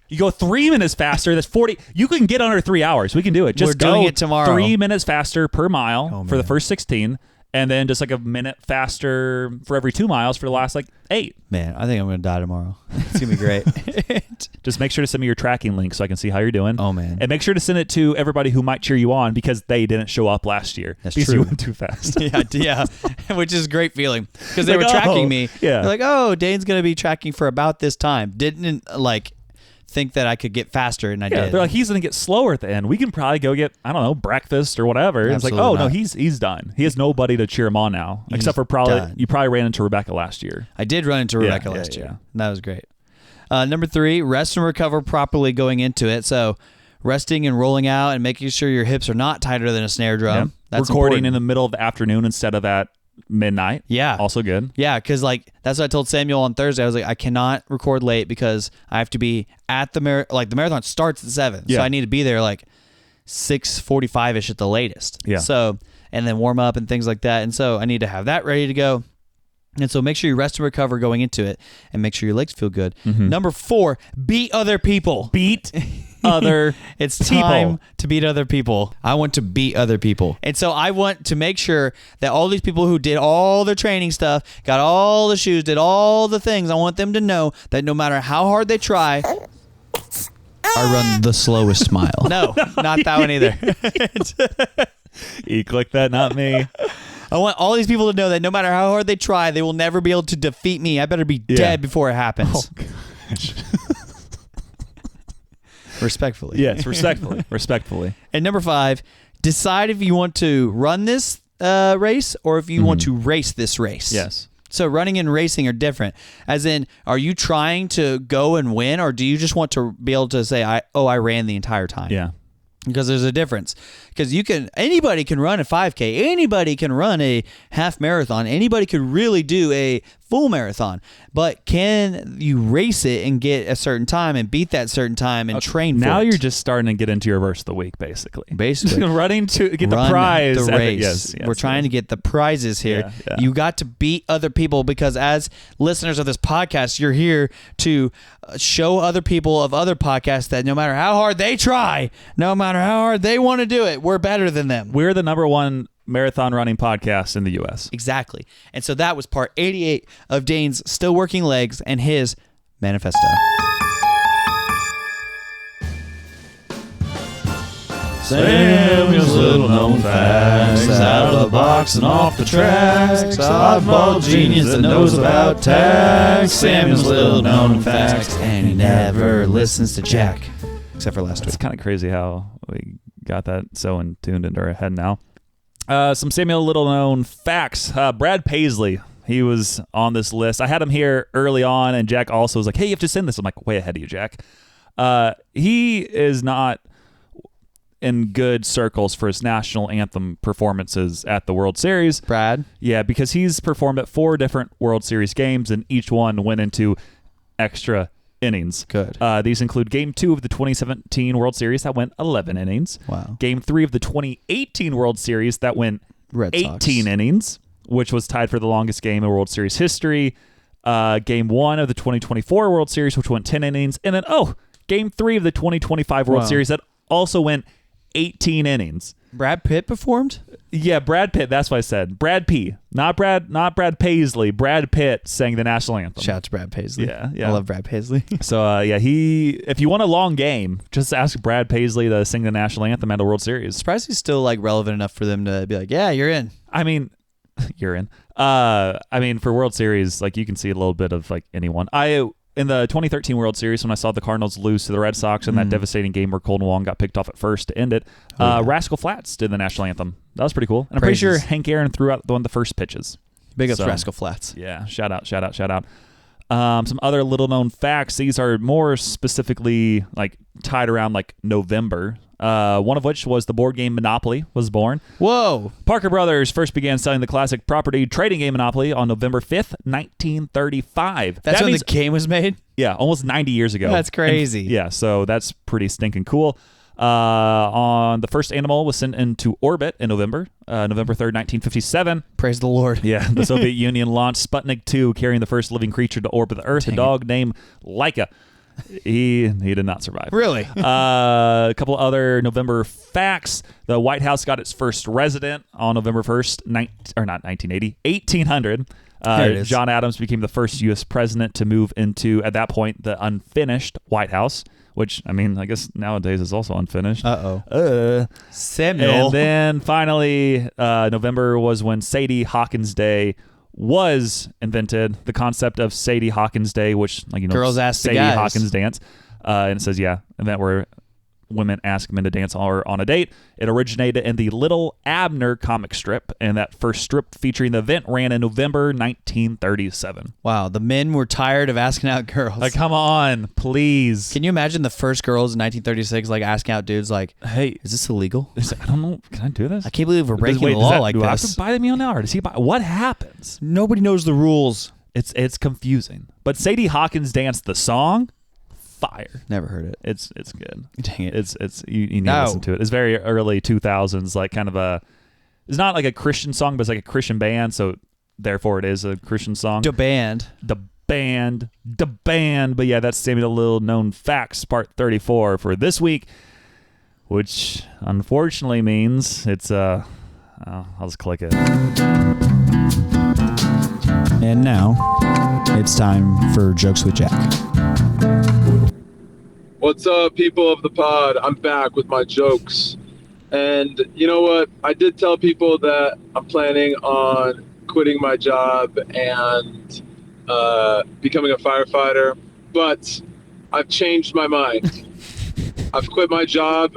you go 3 minutes faster, that's 40. You can get under 3 hours. We can do it. Just We're doing it tomorrow. 3 minutes faster per mile for the man. first 16. And then just like a minute faster for every 2 miles for the last like 8. Man, I think I'm going to die tomorrow. It's going to be great. Just make sure to send me your tracking link so I can see how you're doing. Oh, man. And make sure to send it to everybody who might cheer you on because they didn't show up last year. That's because true. you went too fast. yeah, which is a great feeling because they Like, were tracking me. Yeah. They're like, oh, Dane's going to be tracking for about this time. Didn't like think that I could get faster, and I did. They're like, he's going to get slower at the end. We can probably go get, I don't know, breakfast or whatever. It's like, Absolutely oh, not. no, he's done. He has nobody to cheer him on now, except for done. you probably ran into Rebecca last year. I did run into Rebecca last year. Yeah. And that was great. Number 3, rest and recover properly going into it. So resting and rolling out and making sure your hips are not tighter than a snare drum. That's recording important. in the middle of the afternoon instead of at midnight. Yeah. Also good. Yeah, because like that's what I told Samuel on Thursday. I was like, I cannot record late because I have to be at the the marathon starts at 7, so I need to be there like 6:45ish at the latest. Yeah. So and then warm up and things like that, and so I need to have that ready to go. And so make sure you rest and recover going into it, and make sure your legs feel good. Number 4, beat other people. Beat other It's people. time to beat other people. I want to beat other people. And so I want to make sure that all these people who did all the training stuff, got all the shoes, did all the things, I want them to know that no matter how hard they try, I run the slowest mile. No, not that one either. You click that, not me. I want all these people to know that no matter how hard they try, they will never be able to defeat me. I better be dead before it happens. Oh, gosh. Respectfully. Yes, respectfully. And number 5, decide if you want to run this race or if you want to race this race. Yes. So running and racing are different. As in, are you trying to go and win, or do you just want to be able to say, I ran the entire time? Yeah. Because there's a difference. Because anybody can run a 5K. Anybody can run a half marathon. Anybody could really do a full marathon. But can you race it and get a certain time and beat that certain time and train for it? Now you're just starting to get into your verse of the week, basically. Running to get the Run prize. the race. Yes, We're trying to get the prizes here. Yeah. You got to beat other people because as listeners of this podcast, you're here to show other people of other podcasts that no matter how hard they try, no matter how hard they want to do it, we're better than them. We're the number 1 marathon running podcast in the U.S. Exactly. And so that was part 88 of Dane's Still Working Legs and his Manifesto. Samuel's little known facts, out of the box and off the tracks. Oddball genius that knows about tax. Samuel's little known facts, And he never listens to Jack. Except for last week. It's kind of crazy how we got that so tuned into our head now. Some Samuel little known facts. Brad Paisley, he was on this list. I had him here early on, and Jack also was like, hey, you have to send this. I'm like, way ahead of you, Jack. He is not in good circles for his national anthem performances at the World Series. Brad? Yeah, because he's performed at 4 different World Series games, and each one went into extra innings. Good. These include Game 2 of the 2017 World Series that went 11 innings. Wow. Game 3 of the 2018 World Series that went Red 18 Sox. innings, which was tied for the longest game in World Series history. Game 1 of the 2024 World Series, which went 10 innings. And then, Game 3 of the 2025 World Series that also went 18 innings. Brad Pitt performed? Yeah, Brad Pitt. That's what I said. Brad P. Not Brad Paisley. Brad Pitt sang the national anthem. Shout out to Brad Paisley. Yeah. I love Brad Paisley. So, if you want a long game, just ask Brad Paisley to sing the national anthem at the World Series. Surprised he's still like relevant enough for them to be like, yeah, you're in. I mean, you're in. For World Series, like you can see a little bit of like anyone. In the 2013 World Series, when I saw the Cardinals lose to the Red Sox in that devastating game where Colton Wong got picked off at first to end it, Rascal Flatts did the national anthem. That was pretty cool. And I'm pretty sure Hank Aaron threw out one of the first pitches. Big ups Rascal Flatts. Yeah, shout out. Some other little known facts. These are more specifically like tied around like November. One of which was the board game Monopoly was born. Whoa. Parker Brothers first began selling the classic property trading game Monopoly on November 5th, 1935. That's when the game was made? Yeah, almost 90 years ago. That's crazy. So that's pretty stinking cool. On the first animal was sent into orbit in November 3rd, 1957. Praise the Lord. Yeah, the Soviet Union launched Sputnik 2, carrying the first living creature to orbit the Earth, a dog named Laika. He did not survive. Really? A couple other November facts. The White House got its first resident on November 1st, 1800. John Adams became the first U.S. president to move into, at that point, the unfinished White House, which, I guess nowadays is also unfinished. Samuel. And then finally, November was when Sadie Hawkins Day was invented. The concept of Sadie Hawkins Day, which girls ask Sadie the guys. Hawkins dance, and it says event where women ask men to dance on a date. It originated in the Little Abner comic strip, and that first strip featuring the event ran in November 1937. Wow, the men were tired of asking out girls. Like, come on, please. Can you imagine the first girls in 1936 like asking out dudes like, hey, is this illegal? I don't know. Can I do this? I can't believe we're breaking the law like do this. I have to buy the meal now, or does he buy? What happens? Nobody knows the rules. It's confusing. But Sadie Hawkins Dance, the song, fire. Never heard it. It's good. Dang it. It's you need to listen to it. It's very early 2000s, like kind of it's not like a Christian song, but it's like a Christian band, so therefore it is a Christian song. The band. But yeah, that's Samuel Little Known Facts, part 34 for this week, which unfortunately means it's I'll just click it. And now it's time for Jokes with Jack. What's up, people of the pod? I'm back with my jokes. And you know what? I did tell people that I'm planning on quitting my job and becoming a firefighter, but I've changed my mind. I've quit my job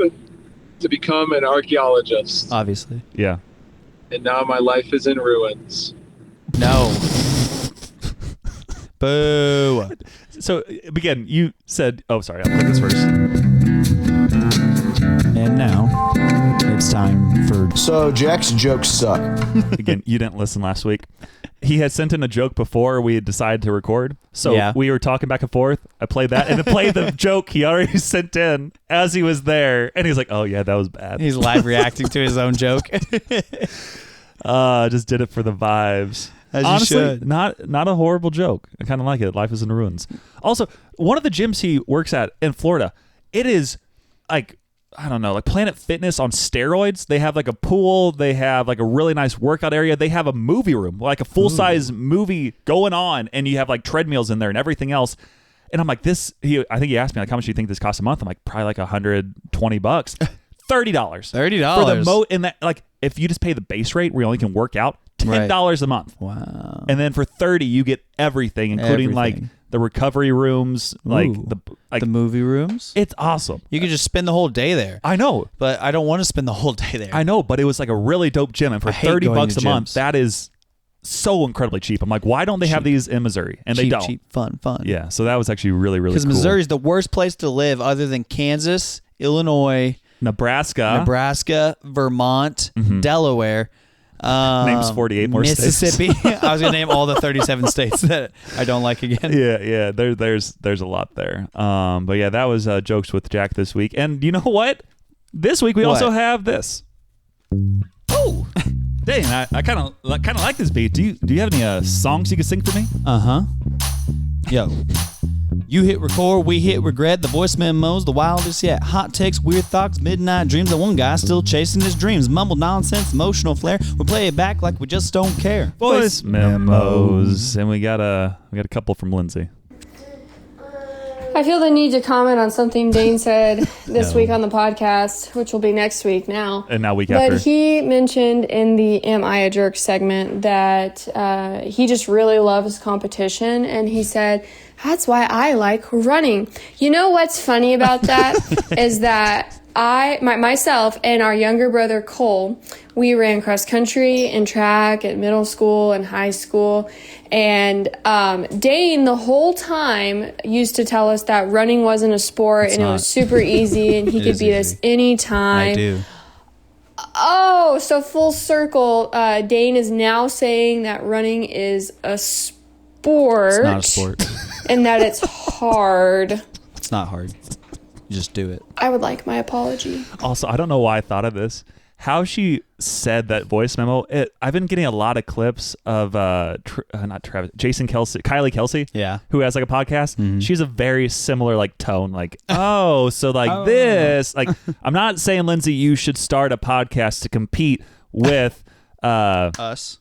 to become an archaeologist. Obviously. Yeah. And now my life is in ruins. No. Boo. So, again, you said... Oh, sorry. I'll put this first. And now it's time for... So, Jack's jokes suck. Again, you didn't listen last week. He had sent in a joke before we had decided to record. So we were talking back and forth. I played that and then played the joke he already sent in as he was there. And he's like, oh, yeah, that was bad. He's live reacting to his own joke. Just did it for the vibes. As honestly, you should. Not a horrible joke. I kind of like it. Life is in ruins. Also, one of the gyms he works at in Florida, it is like, I don't know, like Planet Fitness on steroids. They have like a pool. They have like a really nice workout area. They have a movie room, like a full-size movie going on, and you have like treadmills in there and everything else. And I'm like, I think he asked me, like, how much do you think this costs a month? I'm like, probably like $120. $30. $30 for the and that, like, if you just pay the base rate where you only can work out, $10 a month. Wow. And then for $30, you get everything, including like the recovery rooms, like the movie rooms. It's awesome. You could just spend the whole day there. I know, but I don't want to spend the whole day there. I know, but it was like a really dope gym, and for $30 a month, that is so incredibly cheap. I'm like, why don't they have these in Missouri? And they don't. Cheap, fun. Yeah, so that was actually really, really cool. Because Missouri's the worst place to live other than Kansas, Illinois, Nebraska, Vermont, Delaware. Names 48 more Mississippi. states. I was going to name all the 37 states that I don't like again. Yeah. There's a lot there. But yeah, that was Jokes with Jack this week. And you know what? This week we also have this. Oh, Dane, I kind of like this beat. Do you have any songs you can sing for me? Yo. You hit record, we hit regret, the voice memos, the wildest yet, hot takes, weird thoughts, midnight dreams, the one guy still chasing his dreams, mumbled nonsense, emotional flair, we play it back like we just don't care. Voice memos. And we got a couple from Lindsay. I feel the need to comment on something Dane said this week on the podcast, which will be next week now. And now week after. But he mentioned in the Am I a Jerk segment that he just really loves competition. And he said, that's why I like running. You know what's funny about that is that myself and our younger brother Cole, we ran cross country and track at middle school and high school. And Dane the whole time used to tell us that running wasn't a sport and it was super easy and he could beat us anytime. I do. Oh, so full circle. Dane is now saying that running is a sport. It's not a sport. And that it's hard. It's not hard. You just do it. I would like my apology. Also, I don't know why I thought of this. How she said that voice memo. I've been getting a lot of clips of not Travis, Jason Kelsey, Kylie Kelsey, who has like a podcast. Mm-hmm. She's a very similar like tone, like this. Like, I'm not saying, Lindsay, you should start a podcast to compete with us,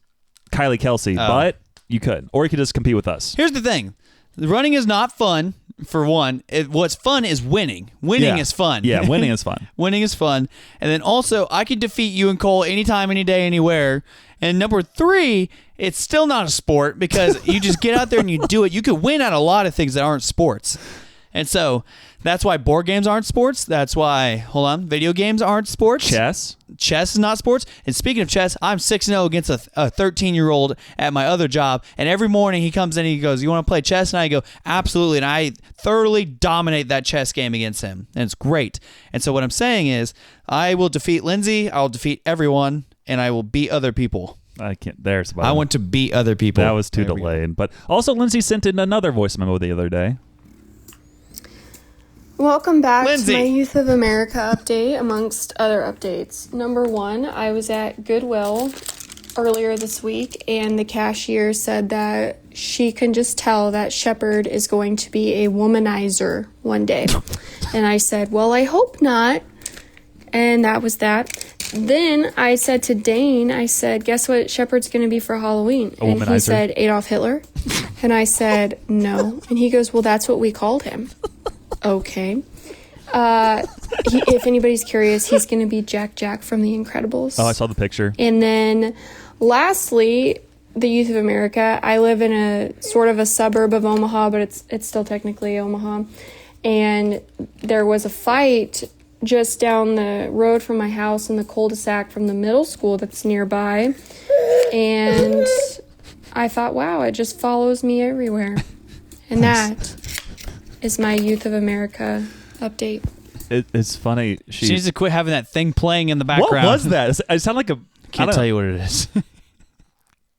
Kylie Kelsey, but you could, or you could just compete with us. Here's the thing: running is not fun. For one, what's fun is winning. Winning is fun. Yeah, winning is fun. Winning is fun. And then also, I could defeat you and Cole anytime, any day, anywhere. And number 3, it's still not a sport because you just get out there and you do it. You could win at a lot of things that aren't sports. And so that's why board games aren't sports. That's why, video games aren't sports. Chess is not sports. And speaking of chess, I'm 6-0 against a 13-year-old at my other job. And every morning he comes in and he goes, you want to play chess? And I go, absolutely. And I thoroughly dominate that chess game against him. And it's great. And so what I'm saying is I will defeat Lindsay. I'll defeat everyone. And I will beat other people. I can't. I want to beat other people. That was too delayed. But also, Lindsay sent in another voice memo the other day. Welcome back Lindsay. to my Youth of America update, amongst other updates. Number 1, I was at Goodwill earlier this week, and the cashier said that she can just tell that Shepherd is going to be a womanizer one day. And I said, well, I hope not. And that was that. Then I said to Dane, I said, guess what Shepherd's going to be for Halloween? And he said, Adolf Hitler. And I said, no. And he goes, well, that's what we called him. Okay. If anybody's curious, he's going to be Jack from The Incredibles. Oh, I saw the picture. And then lastly, the Youth of America. I live in a sort of a suburb of Omaha, but it's still technically Omaha. And there was a fight just down the road from my house in the cul-de-sac from the middle school that's nearby. And I thought, wow, it just follows me everywhere. And that is my Youth of America update. It's funny. She needs to quit having that thing playing in the background. What was that? It sounded like a... Can't tell you what it is.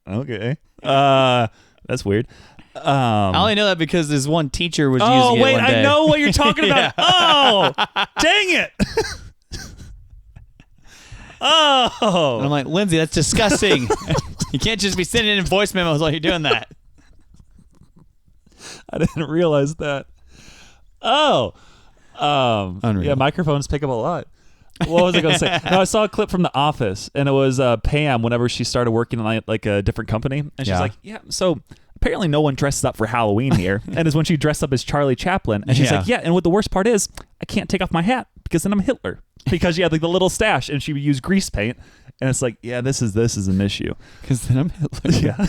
Okay. That's weird. I only know that because this one teacher was using it one day. I know what you're talking about. Oh, dang it. Oh. And I'm like, Lindsay, that's disgusting. You can't just be sending in voice memos while you're doing that. I didn't realize that. Oh. Unreal. Yeah, microphones pick up a lot. What was I going to say? No, I saw a clip from The Office, and it was Pam whenever she started working on like a different company. And she's like, yeah, so apparently no one dresses up for Halloween here. And is when she dressed up as Charlie Chaplin. And she's like, yeah, and what the worst part is, I can't take off my hat because then I'm Hitler. Because she had like the little stash and she would use grease paint. And it's like, yeah, this is an issue. Because then I'm Hitler. Yeah.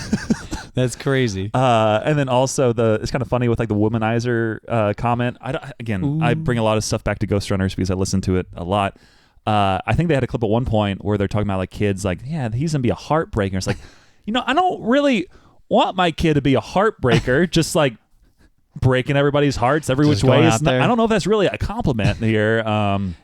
That's crazy. And then also it's kind of funny with like the womanizer comment. I bring a lot of stuff back to Ghostrunners because I listen to it a lot. I think they had a clip at one point where they're talking about like kids like, yeah, he's going to be a heartbreaker. It's like, I don't really want my kid to be a heartbreaker, just like breaking everybody's hearts every which way. I don't know if that's really a compliment here.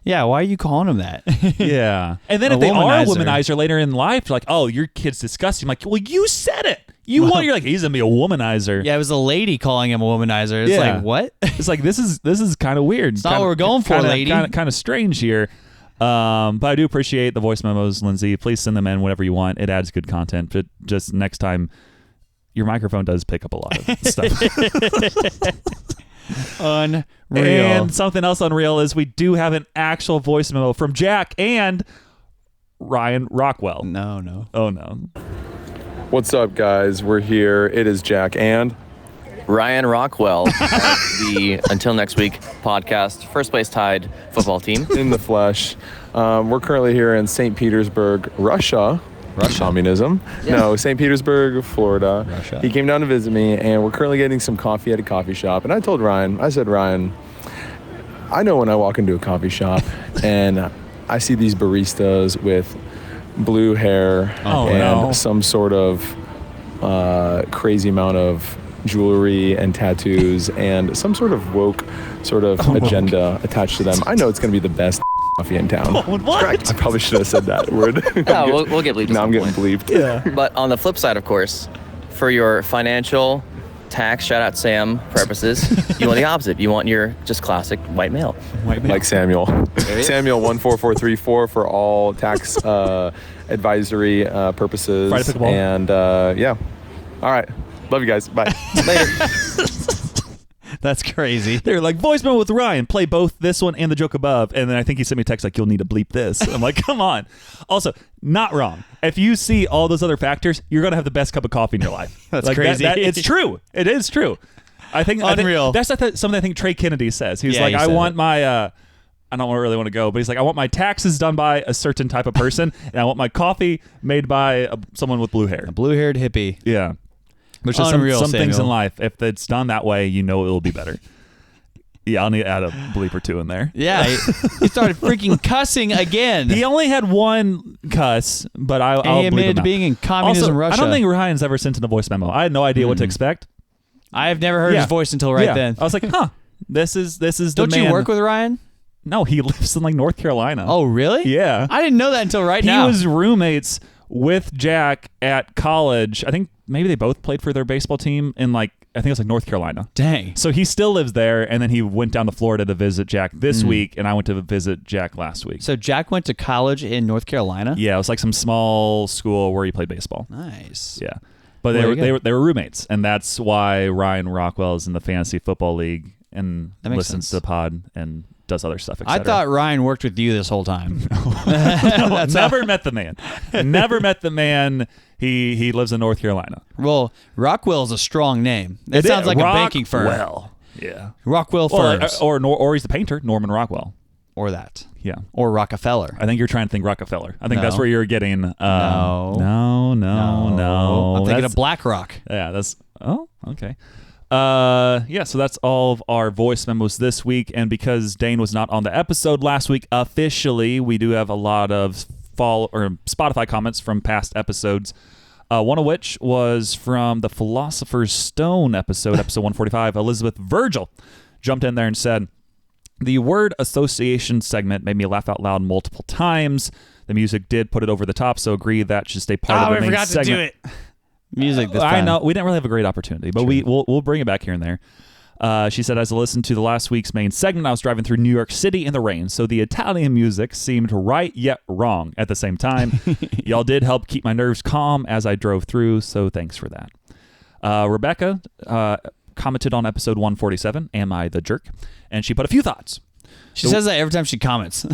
Yeah, why are you calling him that? Yeah. And then if they are a womanizer later in life, like, oh, your kid's disgusting. I'm like, well, you said it. You're like, he's gonna be a womanizer. Yeah, it was a lady calling him a womanizer. It's like, what? It's like this is kind of weird. It's not what we're going for, lady. Kind of strange here. But I do appreciate the voice memos, Lindsay. Please send them in whenever you want. It adds good content. But just next time, your microphone does pick up a lot of stuff. Unreal. And something else unreal is we do have an actual voice memo from Jack and Ryan Rockwell. No. Oh, no. What's up, guys? We're here. It is Jack and Ryan Rockwell, the Until Next Week podcast, first place tied football team. in the flesh. We're currently here in St. Petersburg, Russia. Communism. Yeah. No, St. Petersburg, Florida. Russia. He came down to visit me, and we're currently getting some coffee at a coffee shop. And I told Ryan, Ryan, I know when I walk into a coffee shop and I see these baristas with blue hair and some sort of crazy amount of jewelry and tattoos and some sort of woke sort of agenda attached to them. I know it's going to be the best coffee in town. What? Correct. I probably should have said that word. We'll get bleeped. Now I'm getting bleeped. Yeah. But on the flip side, of course, for your financial, tax, shout out Sam purposes, you want the opposite. You want your just classic white male. Like Samuel. Samuel 14434 for all tax advisory purposes. Friday Pickleball. And yeah. All right. Love you guys. Bye. Later. That's crazy. They're like, voicemail with Ryan, play both this one and the joke above. And then I think he sent me a text like, you'll need to bleep this. I'm like, come on. Also, not wrong. If you see all those other factors, you're going to have the best cup of coffee in your life. That's crazy. It's true. It is true. Unreal. That's something I think Trey Kennedy says. He's like, I want my, I don't really want to go, but he's like, I want my taxes done by a certain type of person, and I want my coffee made by someone with blue hair. A blue-haired hippie. Yeah. There's just some things in life, if it's done that way, it will be better. Yeah, I'll need to add a bleep or two in there. Yeah, he started freaking cussing again. He only had one cuss, but I'll he admitted to being in communism also, Russia. I don't think Ryan's ever sent in a voice memo. I had no idea what to expect. I have never heard his voice until then. I was like, huh, this is the Don't man. you work with Ryan? No, he lives in like North Carolina. Oh, really? Yeah. I didn't know that until now. He was roommates with Jack at college. I think maybe they both played for their baseball team in I think it was like North Carolina. Dang. So he still lives there, and then he went down to Florida to visit Jack this week, and I went to visit Jack last week. So Jack went to college in North Carolina? Yeah, it was like some small school where he played baseball. Nice. Yeah. But they were roommates, and that's why Ryan Rockwell is in the fantasy football league and listens to the pod and does other stuff, etc. I thought Ryan worked with you this whole time. Never met the man. Never met the man. He lives in North Carolina. Well, Rockwell is a strong name. It sounds like a banking firm. Rockwell. Yeah. Rockwell firms. Or he's the painter, Norman Rockwell. Or that. Yeah. Or Rockefeller. I think you're trying to think Rockefeller. I think No. that's where you're getting. No. I'm thinking of BlackRock. Yeah, okay. Yeah, so that's all of our voice memos this week, and because Dane was not on the episode last week officially, we do have a lot of Spotify comments from past episodes. One of which was from the Philosopher's Stone episode 145. Elizabeth Virgil jumped in there and said, "The word association segment made me laugh out loud multiple times. The music did put it over the top, so agree that should stay part of the main segment." I forgot to do it. Music this time. I know we didn't really have a great opportunity, but we'll bring it back here and there. She said, as I listened to the last week's main segment, I was driving through New York City in the rain, so the Italian music seemed right yet wrong at the same time. Y'all did help keep my nerves calm as I drove through, so thanks for that. Rebecca commented on episode 147, Am I the Jerk? And she put a few thoughts. She says that every time she comments.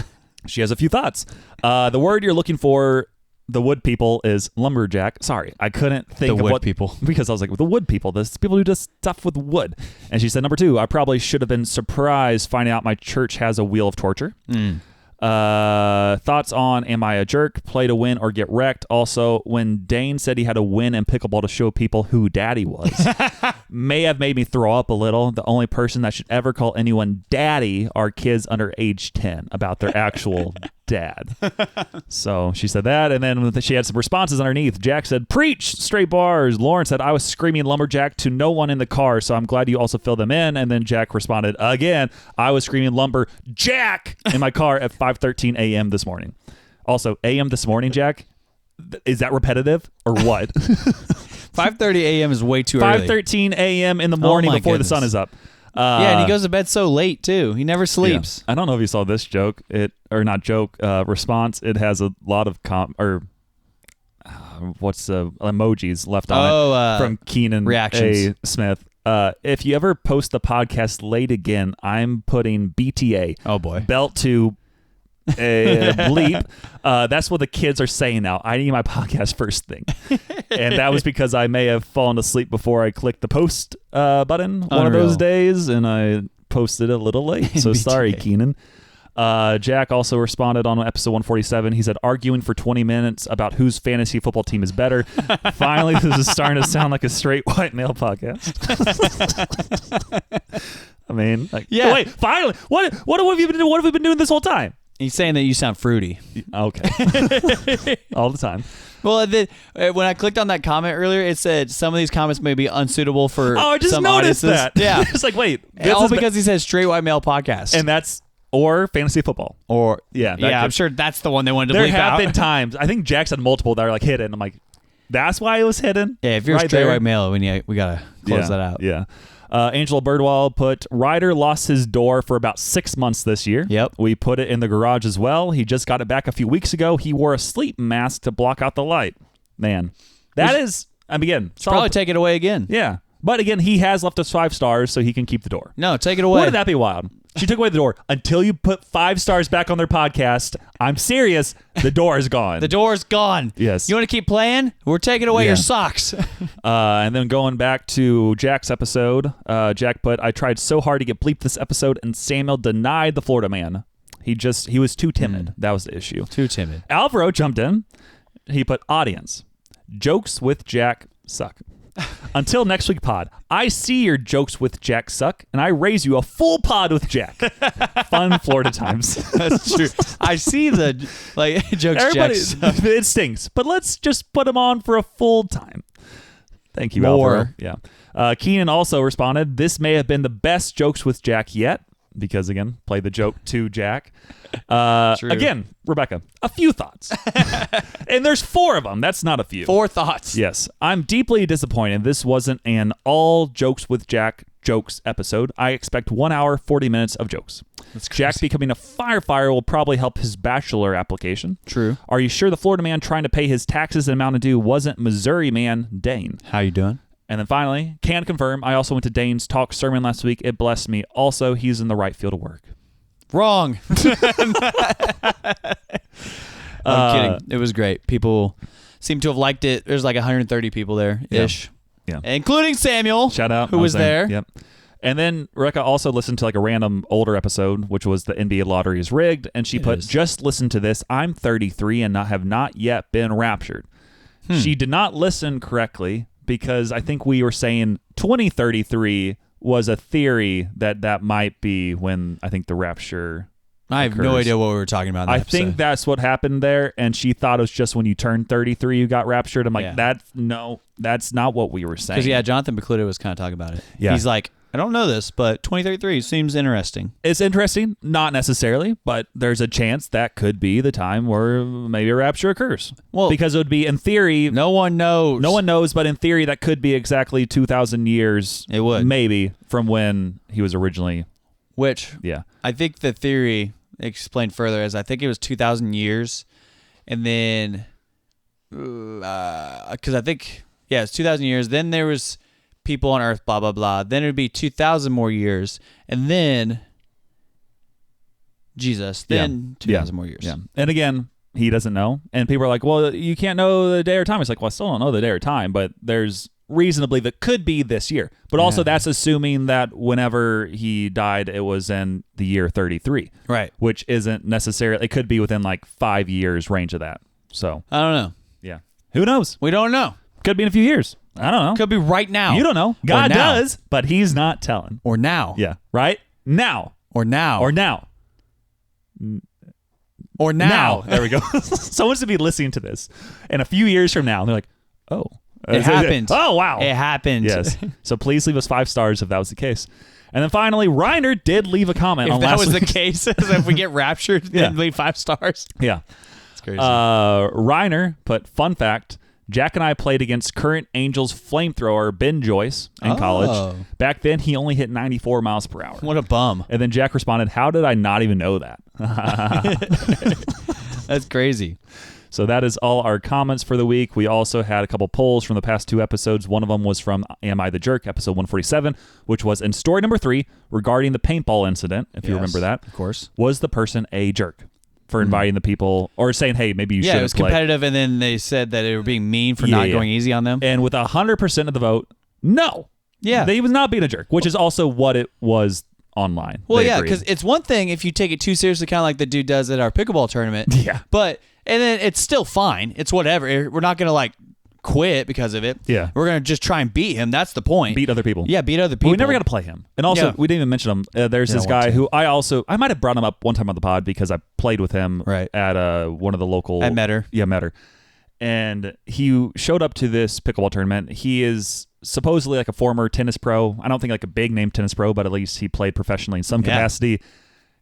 She has a few thoughts. The word you're looking for the wood people is lumberjack. Sorry, I couldn't think of wood what people. because I was like, the wood people, this people who does stuff with wood. And she said, number 2, I probably should have been surprised finding out my church has a wheel of torture. Thoughts on am I a jerk, play to win or get wrecked? Also, when Dane said he had to win in pickleball to show people who daddy was, may have made me throw up a little. The only person that should ever call anyone daddy are kids under age 10 about their actual dad. So she said that, and then she had some responses underneath. Jack said, preach, straight bars. Lauren said, I was screaming lumberjack to no one in the car, so I'm glad you also filled them in. And then Jack responded, again, I was screaming lumberjack in my car at 5:13 a.m. this morning. Also, a.m. this morning, Jack, is that repetitive or what? 5:30 a.m. is way too early. 5:13 a.m. in the morning before the sun is up. Yeah, and he goes to bed so late too. He never sleeps. Yeah. I don't know if you saw this joke. Response. It has a lot of emojis left on it from Keenan reactions. A. Smith. If you ever post the podcast late again, I'm putting BTA. Oh boy. Belt to bleep. That's what the kids are saying now. I need my podcast first thing. And that was because I may have fallen asleep before I clicked the post button one of those days, and I posted a little late. So sorry, Keenan. Jack also responded on episode 147. He said, arguing for 20 minutes about whose fantasy football team is better. Finally, this is starting to sound like a straight white male podcast. I mean, wait, finally, what have we been doing? What have we been doing this whole time? He's saying that you sound fruity. Okay. All the time. Well, when I clicked on that comment earlier, it said some of these comments may be unsuitable for I just some noticed audiences. that. Yeah. It's like, wait. All because he says straight white male podcast. And that's, or fantasy football. Or, yeah. I'm sure that's the one they wanted to bleep bleep out. There have out. been times, I think Jack's had multiple that are like hidden. I'm like, that's why it was hidden? Yeah, if you're right straight there. white male, we got to close that out. Yeah. Angela Birdwell put, Ryder lost his door for about 6 months this year. Yep. We put it in the garage as well. He just got it back a few weeks ago. He wore a sleep mask to block out the light. Man, that is, again. Probably take it away again. Yeah. But again, he has left us 5 stars, so he can keep the door. No, take it away. Wouldn't that be wild? She took away the door. Until you put 5 stars back on their podcast, I'm serious, the door is gone. The door's gone. Yes. You want to keep playing? We're taking away your socks. And then going back to Jack's episode, Jack put, I tried so hard to get bleeped this episode, and Samuel denied the Florida man. He was too timid. That was the issue. Too timid. Alvaro jumped in. He put, audience, jokes with Jack suck. Until next week pod, I see your jokes with Jack suck, and I raise you a full pod with Jack. Fun Florida times. That's true. I see the jokes Jack suck. It stinks, but let's just put them on for a full time. Thank you, More. Alvaro. Yeah. Keenan also responded, this may have been the best jokes with Jack yet, because again, play the joke to Jack. Again, Rebecca, a few thoughts. And there's 4 of them. That's not a few. 4 thoughts. Yes. I'm deeply disappointed this wasn't an all jokes with Jack jokes episode. I expect 1 hour, 40 minutes of jokes. Jack becoming a firefighter will probably help his bachelor application. True. Are you sure the Florida man trying to pay his taxes in Mountain Dew wasn't Missouri man Dane? How you doing? And then finally, can confirm, I also went to Dane's talk sermon last week. It blessed me. Also, he's in the right field of work. Wrong. I'm kidding. It was great. People seem to have liked it. There's like 130 people there ish. Yeah. Including Samuel. Shout out. Who was there. Yep. And then Rebecca also listened to like a random older episode, which was the NBA lottery is rigged. And she put, just listen to this. I'm 33 and have not yet been raptured. She did not listen correctly because I think we were saying 2033 was a theory that might be when I think the rapture I have no idea what we were talking about in that think episode. that's what happened there, and she thought it was just when you turned 33 you got raptured. I'm like, that's not what we were saying. Because, Jonathan Bacluda was kind of talking about it. Yeah. He's like, I don't know this, but 2033 seems interesting. It's interesting, not necessarily, but there's a chance that could be the time where maybe a rapture occurs. Well, because it would be, in theory... No one knows. No one knows, but in theory, that could be exactly 2,000 years. It would. Maybe, from when he was originally... Which, yeah, I think the theory explained further as I think it was 2,000 years, and then... Because I think, it's 2,000 years. Then there was... people on Earth, blah, blah, blah. Then it would be 2,000 more years. And then Jesus. Then 2,000 more years. Yeah. And again, he doesn't know. And people are like, well, you can't know the day or time. It's like, well, I still don't know the day or time, but there's reasonably that could be this year. But also that's assuming that whenever he died, it was in the year 33. Right. Which isn't necessarily, it could be within like 5 years range of that. So I don't know. Yeah. Who knows? We don't know. Could be in a few years. I don't know. Could be right now. You don't know. God does, but he's not telling. Or now. Yeah. Right? Now. Or now. Or now. Or now. There we go. Someone's to be listening to this. And a few years from now, and they're like, oh. It happened. Oh, wow. It happened. Yes. So please leave us 5 stars if that was the case. And then finally, Reiner did leave a comment if on that last was week's. the case, if we get raptured, then leave 5 stars. Yeah. It's crazy. Reiner put, fun fact, Jack and I played against current Angels flamethrower Ben Joyce in college. Back then, he only hit 94 miles per hour. What a bum. And then Jack responded, how did I not even know that? That's crazy. So that is all our comments for the week. We also had a couple polls from the past 2 episodes. One of them was from Am I the Jerk, episode 147, which was in story number 3 regarding the paintball incident, if you remember that. Of course. Was the person a jerk for inviting the people or saying, hey, maybe you should play? Yeah, it was competitive, and then they said that they were being mean for not going easy on them. And with 100% of the vote, no. Yeah. They was not being a jerk, which is also what it was online. Well, They yeah, agreed. because it's one thing if you take it too seriously, kind of like the dude does at our pickleball tournament. Yeah. And then it's still fine. It's whatever. We're not going to like quit because of it. Yeah. We're going to just try and beat him. That's the point. Beat other people. Yeah, beat other But people. we never got to play him. And also, we didn't even mention him. There's this guy who I might have brought him up one time on the pod because I played with him at one of the local. At Metter. Yeah, Metter. And he showed up to this pickleball tournament. He is supposedly like a former tennis pro. I don't think like a big name tennis pro, but at least he played professionally in some capacity.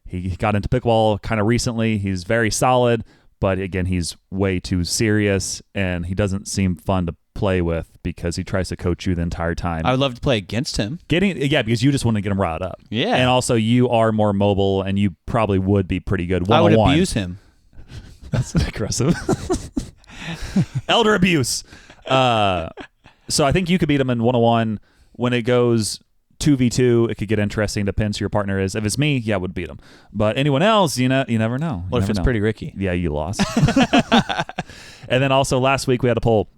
He got into pickleball kind of recently. He's very solid. But again, he's way too serious, and he doesn't seem fun to play with because he tries to coach you the entire time. I would love to play against him. Because you just want to get him riled up. Yeah. And also, you are more mobile, and you probably would be pretty good one-on-one. I would abuse him. That's aggressive. Elder abuse. So I think you could beat him in one-on-one. When it goes 2v2, it could get interesting. Depends who your partner is. If it's me, I would beat him. But anyone else, you never know. What if it's Pretty Ricky? Yeah, you lost. And then also last week we had a poll.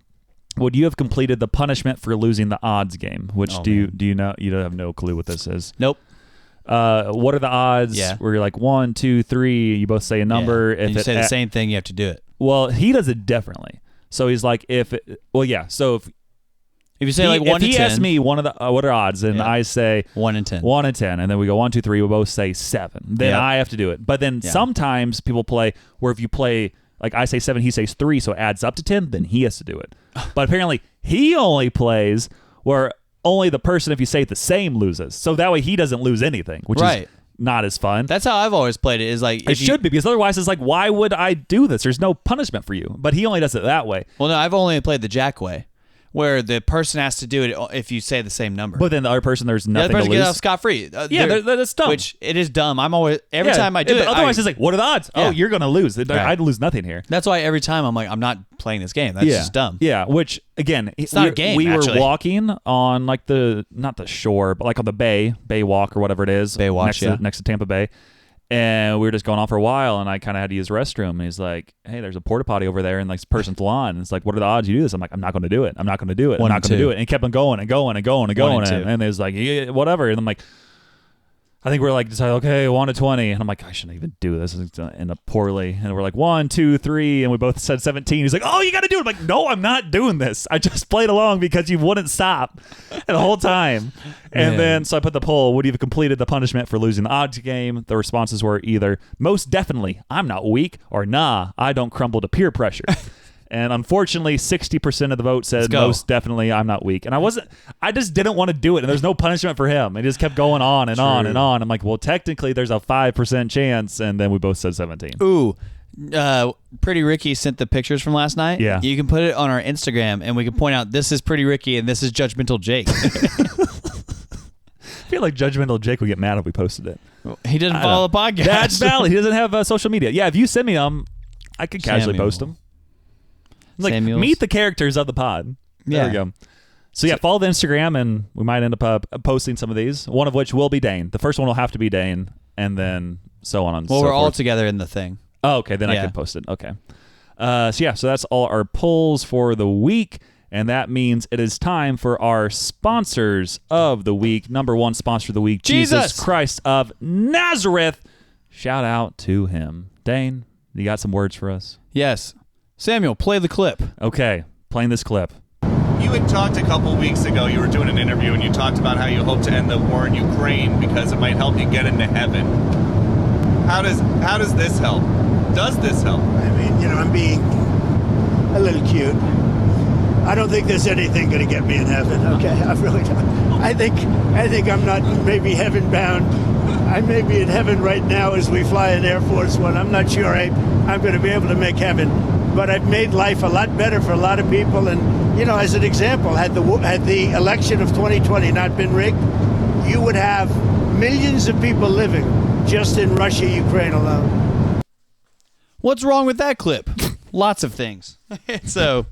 Would you have completed the punishment for losing the odds game? Which do you know? You don't have no clue what this is. Nope. What are the odds? Yeah. Where you're like 1, 2, 3. You both say a number. Yeah. And you say the same thing, you have to do it. Well, he does it differently. So he's like, So if you say like 1 to 10, he asks me what are odds, and I say 1 in 10. 1 in 10, and then we go 1, 2, 3. We both say 7. Then I have to do it. But then sometimes people play where if you play like I say 7, he says 3, so it adds up to 10. Then he has to do it. But apparently he only plays where only the person if you say the same loses. So that way he doesn't lose anything, which is not as fun. That's how I've always played it. Is like it should be because otherwise it's like why would I do this? There's no punishment for you. But he only does it that way. Well, no, I've only played the Jack way, where the person has to do it if you say the same number. But then the other person, there's nothing the other person to lose. gets off scot-free. That's dumb. Which it is dumb. I'm always every time I do it. Otherwise, it's like, what are the odds? Yeah. Oh, you're gonna lose. I'd lose nothing here. That's why every time I'm like, I'm not playing this game. That's just dumb. Yeah. Which again, it's not a game. We actually. were walking on like not the shore, but like on the bay walk or whatever it is. Baywatch, next to Tampa Bay. And we were just going on for a while, and I kind of had to use the restroom. And he's like, hey, there's a porta potty over there in like this person's lawn. And it's like, what are the odds you do this? I'm like, I'm not going to do it. I'm not going to do it. I'm not going to do it. And he kept on going and going and going and going. And it's like, yeah, whatever. And I'm like, I think we're like, decided, okay, 1 to 20. And I'm like, I shouldn't even do this. It's going to end up poorly. And we're like, 1, 2, 3. And we both said 17. He's like, oh, you got to do it. I'm like, no, I'm not doing this. I just played along because you wouldn't stop the whole time. And then, so I put the poll, would you have completed the punishment for losing the odds game? The responses were either, most definitely, I'm not weak, or nah, I don't crumble to peer pressure. And unfortunately, 60% of the vote said most definitely I'm not weak. And I just didn't want to do it. And there's no punishment for him. It just kept going on and on and on. I'm like, well, technically there's a 5% chance. And then we both said 17. Ooh. Pretty Ricky sent the pictures from last night. Yeah. You can put it on our Instagram and we can point out this is Pretty Ricky and this is Judgmental Jake. I feel like Judgmental Jake would get mad if we posted it. He doesn't follow the podcast. That's valid. He doesn't have social media. Yeah, if you send me them, I could casually post them. Like, meet the characters of the pod. There we go. So yeah, follow the Instagram, and we might end up posting some of these. One of which will be Dane. The first one will have to be Dane, and then so on and so forth. Well, we're all together in the thing. Oh, okay. Then I can post it. Okay. So that's all our polls for the week. And that means it is time for our sponsors of the week. Number one sponsor of the week, Jesus Christ of Nazareth. Shout out to him. Dane, you got some words for us? Yes. Samuel, play the clip. Okay, playing this clip. You had talked a couple weeks ago, you were doing an interview, and you talked about how you hope to end the war in Ukraine because it might help you get into heaven. How does this help? Does this help? I mean, I'm being a little cute. I don't think there's anything going to get me in heaven, okay? I really don't. I think I'm not maybe heaven bound. I may be in heaven right now as we fly in Air Force One. I'm not sure I'm going to be able to make heaven. But I've made life a lot better for a lot of people. And, as an example, had the election of 2020 not been rigged, you would have millions of people living just in Russia, Ukraine alone. What's wrong with that clip? Lots of things. So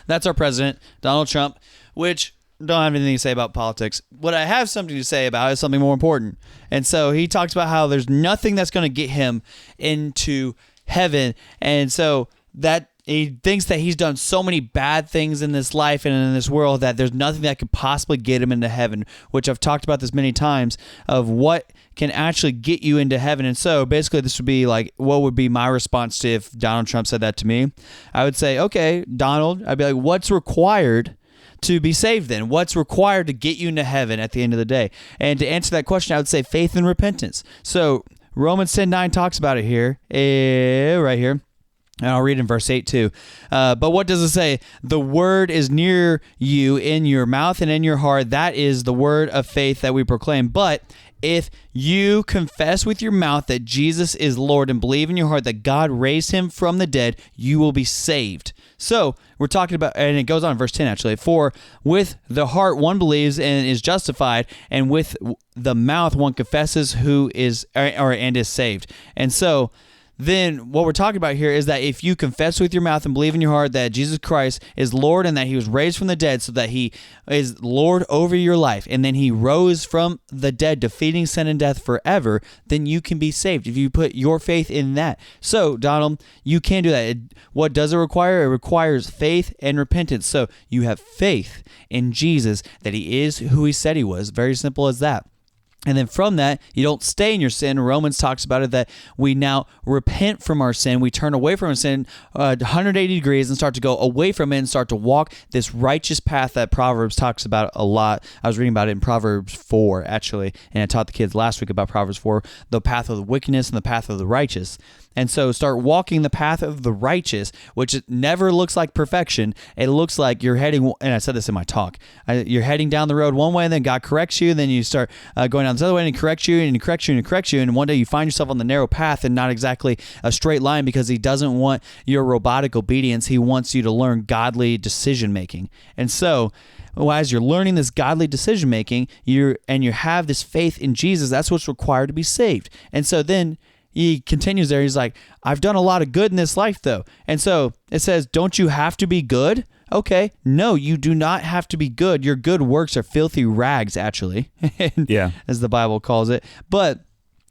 that's our president, Donald Trump, which don't have anything to say about politics. What I have something to say about is something more important. And so he talks about how there's nothing that's going to get him into heaven. And so that he thinks that he's done so many bad things in this life and in this world that there's nothing that could possibly get him into heaven, which I've talked about this many times of what can actually get you into heaven. And so basically this would be like, what would be my response to if Donald Trump said that to me? I would say, okay, Donald, I'd be like, what's required to be saved then? What's required to get you into heaven at the end of the day? And to answer that question, I would say faith and repentance. So Romans 10:9 talks about it here, right here. And I'll read in verse 8 too. But what does it say? The word is near you, in your mouth and in your heart. That is the word of faith that we proclaim. But if you confess with your mouth that Jesus is Lord and believe in your heart that God raised him from the dead, you will be saved. So we're talking about, and it goes on in verse 10 actually, for with the heart one believes and is justified, and with the mouth one confesses who is and is saved. And so then what we're talking about here is that if you confess with your mouth and believe in your heart that Jesus Christ is Lord and that he was raised from the dead so that he is Lord over your life, and then he rose from the dead, defeating sin and death forever, then you can be saved if you put your faith in that. So, Donald, you can do that. What does it require? It requires faith and repentance. So you have faith in Jesus that he is who he said he was. Very simple as that. And then from that, you don't stay in your sin. Romans talks about it that we now repent from our sin. We turn away from our sin 180 degrees and start to go away from it and start to walk this righteous path that Proverbs talks about a lot. I was reading about it in Proverbs 4, actually, and I taught the kids last week about Proverbs 4, the path of the wickedness and the path of the righteous. And so start walking the path of the righteous, which never looks like perfection. It looks like you're heading, and I said this in my talk, you're heading down the road one way, and then God corrects you, and then you start going down this other way, and he corrects you, and he corrects you, and he corrects you, and one day you find yourself on the narrow path and not exactly a straight line because he doesn't want your robotic obedience. He wants you to learn godly decision-making. And so as you're learning this godly decision-making, you have this faith in Jesus, that's what's required to be saved. And so then he continues there. He's like, I've done a lot of good in this life, though. And so it says, don't you have to be good? Okay. No, you do not have to be good. Your good works are filthy rags, actually. Yeah. As the Bible calls it. But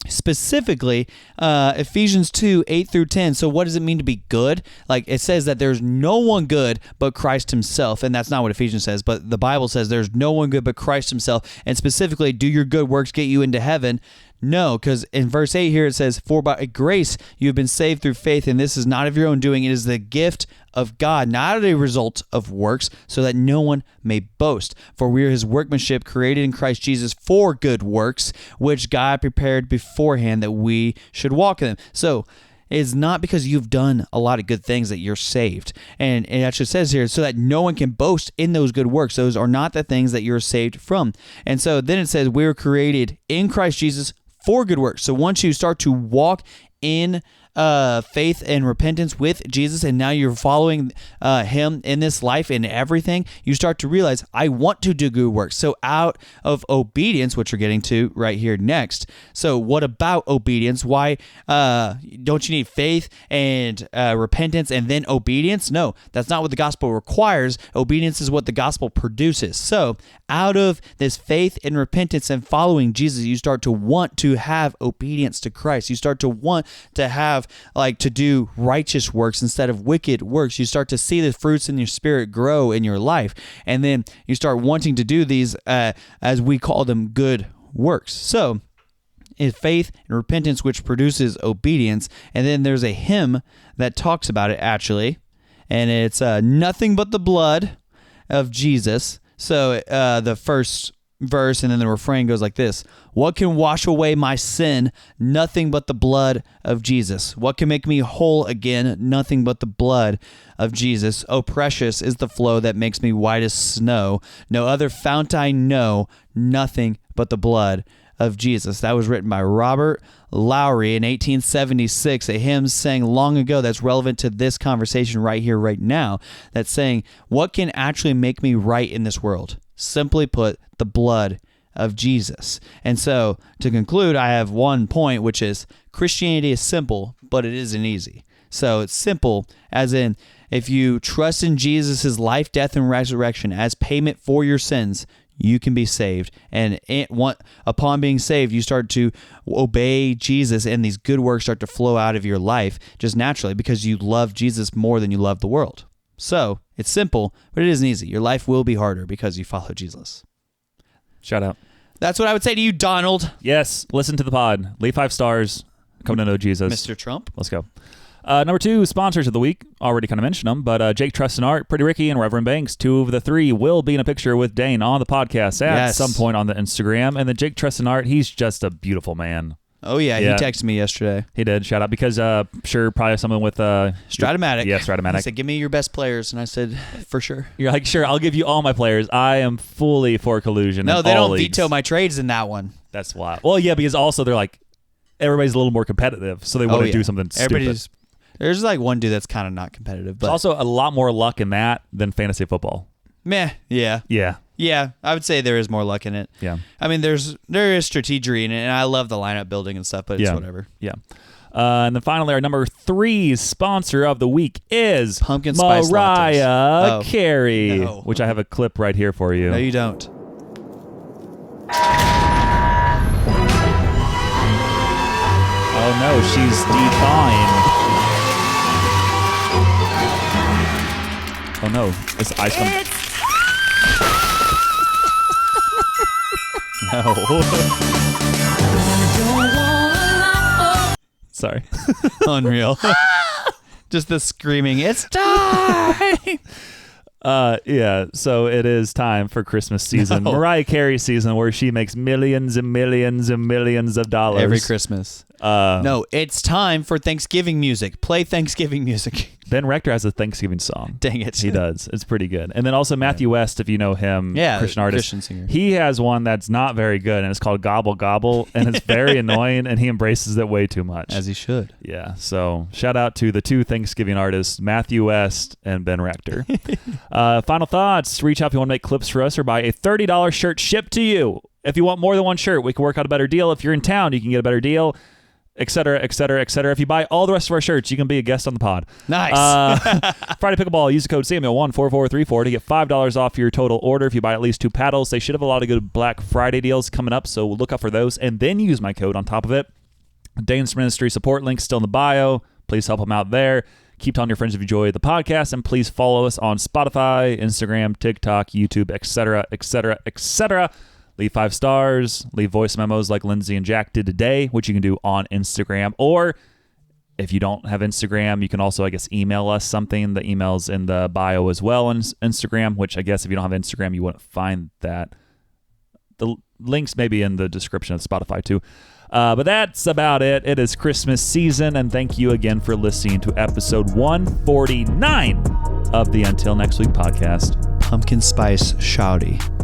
specifically, Ephesians 2, 8 through 10. So what does it mean to be good? Like it says that there's no one good but Christ himself. And that's not what Ephesians says, but the Bible says there's no one good but Christ himself. And specifically, do your good works get you into heaven? No, because in verse 8 here it says, for by grace you have been saved through faith, and this is not of your own doing. It is the gift of God, not a result of works, so that no one may boast. For we are his workmanship, created in Christ Jesus for good works, which God prepared beforehand that we should walk in them. So it's not because you've done a lot of good things that you're saved. And it actually says here, so that no one can boast in those good works. Those are not the things that you're saved from. And so then it says, we were created in Christ Jesus for good works. So once you start to walk in faith and repentance with Jesus, and now you're following him in this life and everything, you start to realize, I want to do good works. So out of obedience, which we're getting to right here next. So what about obedience? Why don't you need faith and repentance and then obedience? No, that's not what the gospel requires. Obedience is what the gospel produces. So out of this faith and repentance and following Jesus, you start to want to have obedience to Christ. You start to want to have have like to do righteous works instead of wicked works. You start to see the fruits in your spirit grow in your life. And then you start wanting to do these, as we call them, good works. So is faith and repentance, which produces obedience. And then there's a hymn that talks about it, actually. And it's nothing but the blood of Jesus. So the first verse and then the refrain goes like this: what can wash away my sin? Nothing but the blood of Jesus. What can make me whole again? Nothing but the blood of Jesus. Oh, precious is the flow that makes me white as snow. No other fount I know. Nothing but the blood of Jesus. That was written by Robert Lowry in 1876, a hymn sang long ago that's relevant to this conversation right here, right now, that's saying, what can actually make me right in this world? Simply put, the blood of Jesus. And so, to conclude, I have one point, which is Christianity is simple, but it isn't easy. So it's simple as in, if you trust in Jesus' life, death, and resurrection as payment for your sins, you can be saved. And upon being saved, you start to obey Jesus, and these good works start to flow out of your life just naturally because you love Jesus more than you love the world. So it's simple, but it isn't easy. Your life will be harder because you follow Jesus. Shout out. That's what I would say to you, Donald. Yes, listen to the pod. Leave 5 stars. Come to know Jesus. Mr. Trump. Let's go. Number 2, sponsors of the week. Already kind of mentioned them, but Jake Trust and Art, Pretty Ricky, and Reverend Banks, 2 of the 3, will be in a picture with Dane on the podcast at some point on the Instagram. And then Jake Trust and Art, he's just a beautiful man. Oh, yeah. He texted me yesterday. He did. Shout out. Because, sure, probably someone with... Stratomatic. Yeah, Stratomatic. He said, give me your best players. And I said, for sure. You're like, sure, I'll give you all my players. I am fully for collusion. No, they don't veto my trades in that one. That's why. Well, yeah, because also they're like, everybody's a little more competitive, so they want to do something stupid. There's like one dude that's kind of not competitive. But there's also a lot more luck in that than fantasy football. Meh. Yeah. Yeah. Yeah, I would say there is more luck in it. Yeah. I mean, there is strategery in it, and I love the lineup building and stuff, but it's whatever. Yeah. And then finally, our number 3 sponsor of the week is Pumpkin Spice Mariah Carey, which I have a clip right here for you. No, you don't. Oh no, she's defined. Oh no, it's ice cream. No. Sorry. Unreal. Just the screaming, it's time! Yeah, so it is time for Christmas season. No. Mariah Carey season, where she makes millions and millions and millions of dollars. Every Christmas. No, it's time for Thanksgiving music. Play Thanksgiving music. Ben Rector has a Thanksgiving song. Dang it. He does. It's pretty good. And then also Matthew West, if you know him, Christian artist. Christian singer. He has one that's not very good, and it's called Gobble Gobble, and it's very annoying, and he embraces it way too much. As he should. Yeah, so shout out to the 2 Thanksgiving artists, Matthew West and Ben Rector. Final thoughts. Reach out if you want to make clips for us or buy a $30 shirt shipped to you. If you want more than one shirt, we can work out a better deal. If you're in town, you can get a better deal. Etc., etc., etc. If you buy all the rest of our shirts, you can be a guest on the pod. Nice. Friday Pickleball, use the code Samuel14434 to get $5 off your total order if you buy at least 2 paddles. They should have a lot of good Black Friday deals coming up, so look out for those. And then use my code on top of it. Dane's Ministry support link still in the bio. Please help them out there. Keep telling your friends if you enjoy the podcast, and please follow us on Spotify, Instagram, TikTok, YouTube, etc., etc., etc. Leave 5 stars. Leave voice memos like Lindsay and Jack did today, which you can do on Instagram. Or if you don't have Instagram, you can also, I guess, email us something. The email's in the bio as well on Instagram, which I guess if you don't have Instagram, you wouldn't find that. The links may be in the description of Spotify too. But that's about it. It is Christmas season, and thank you again for listening to episode 149 of the Until Next Week podcast. Pumpkin Spice Shouty.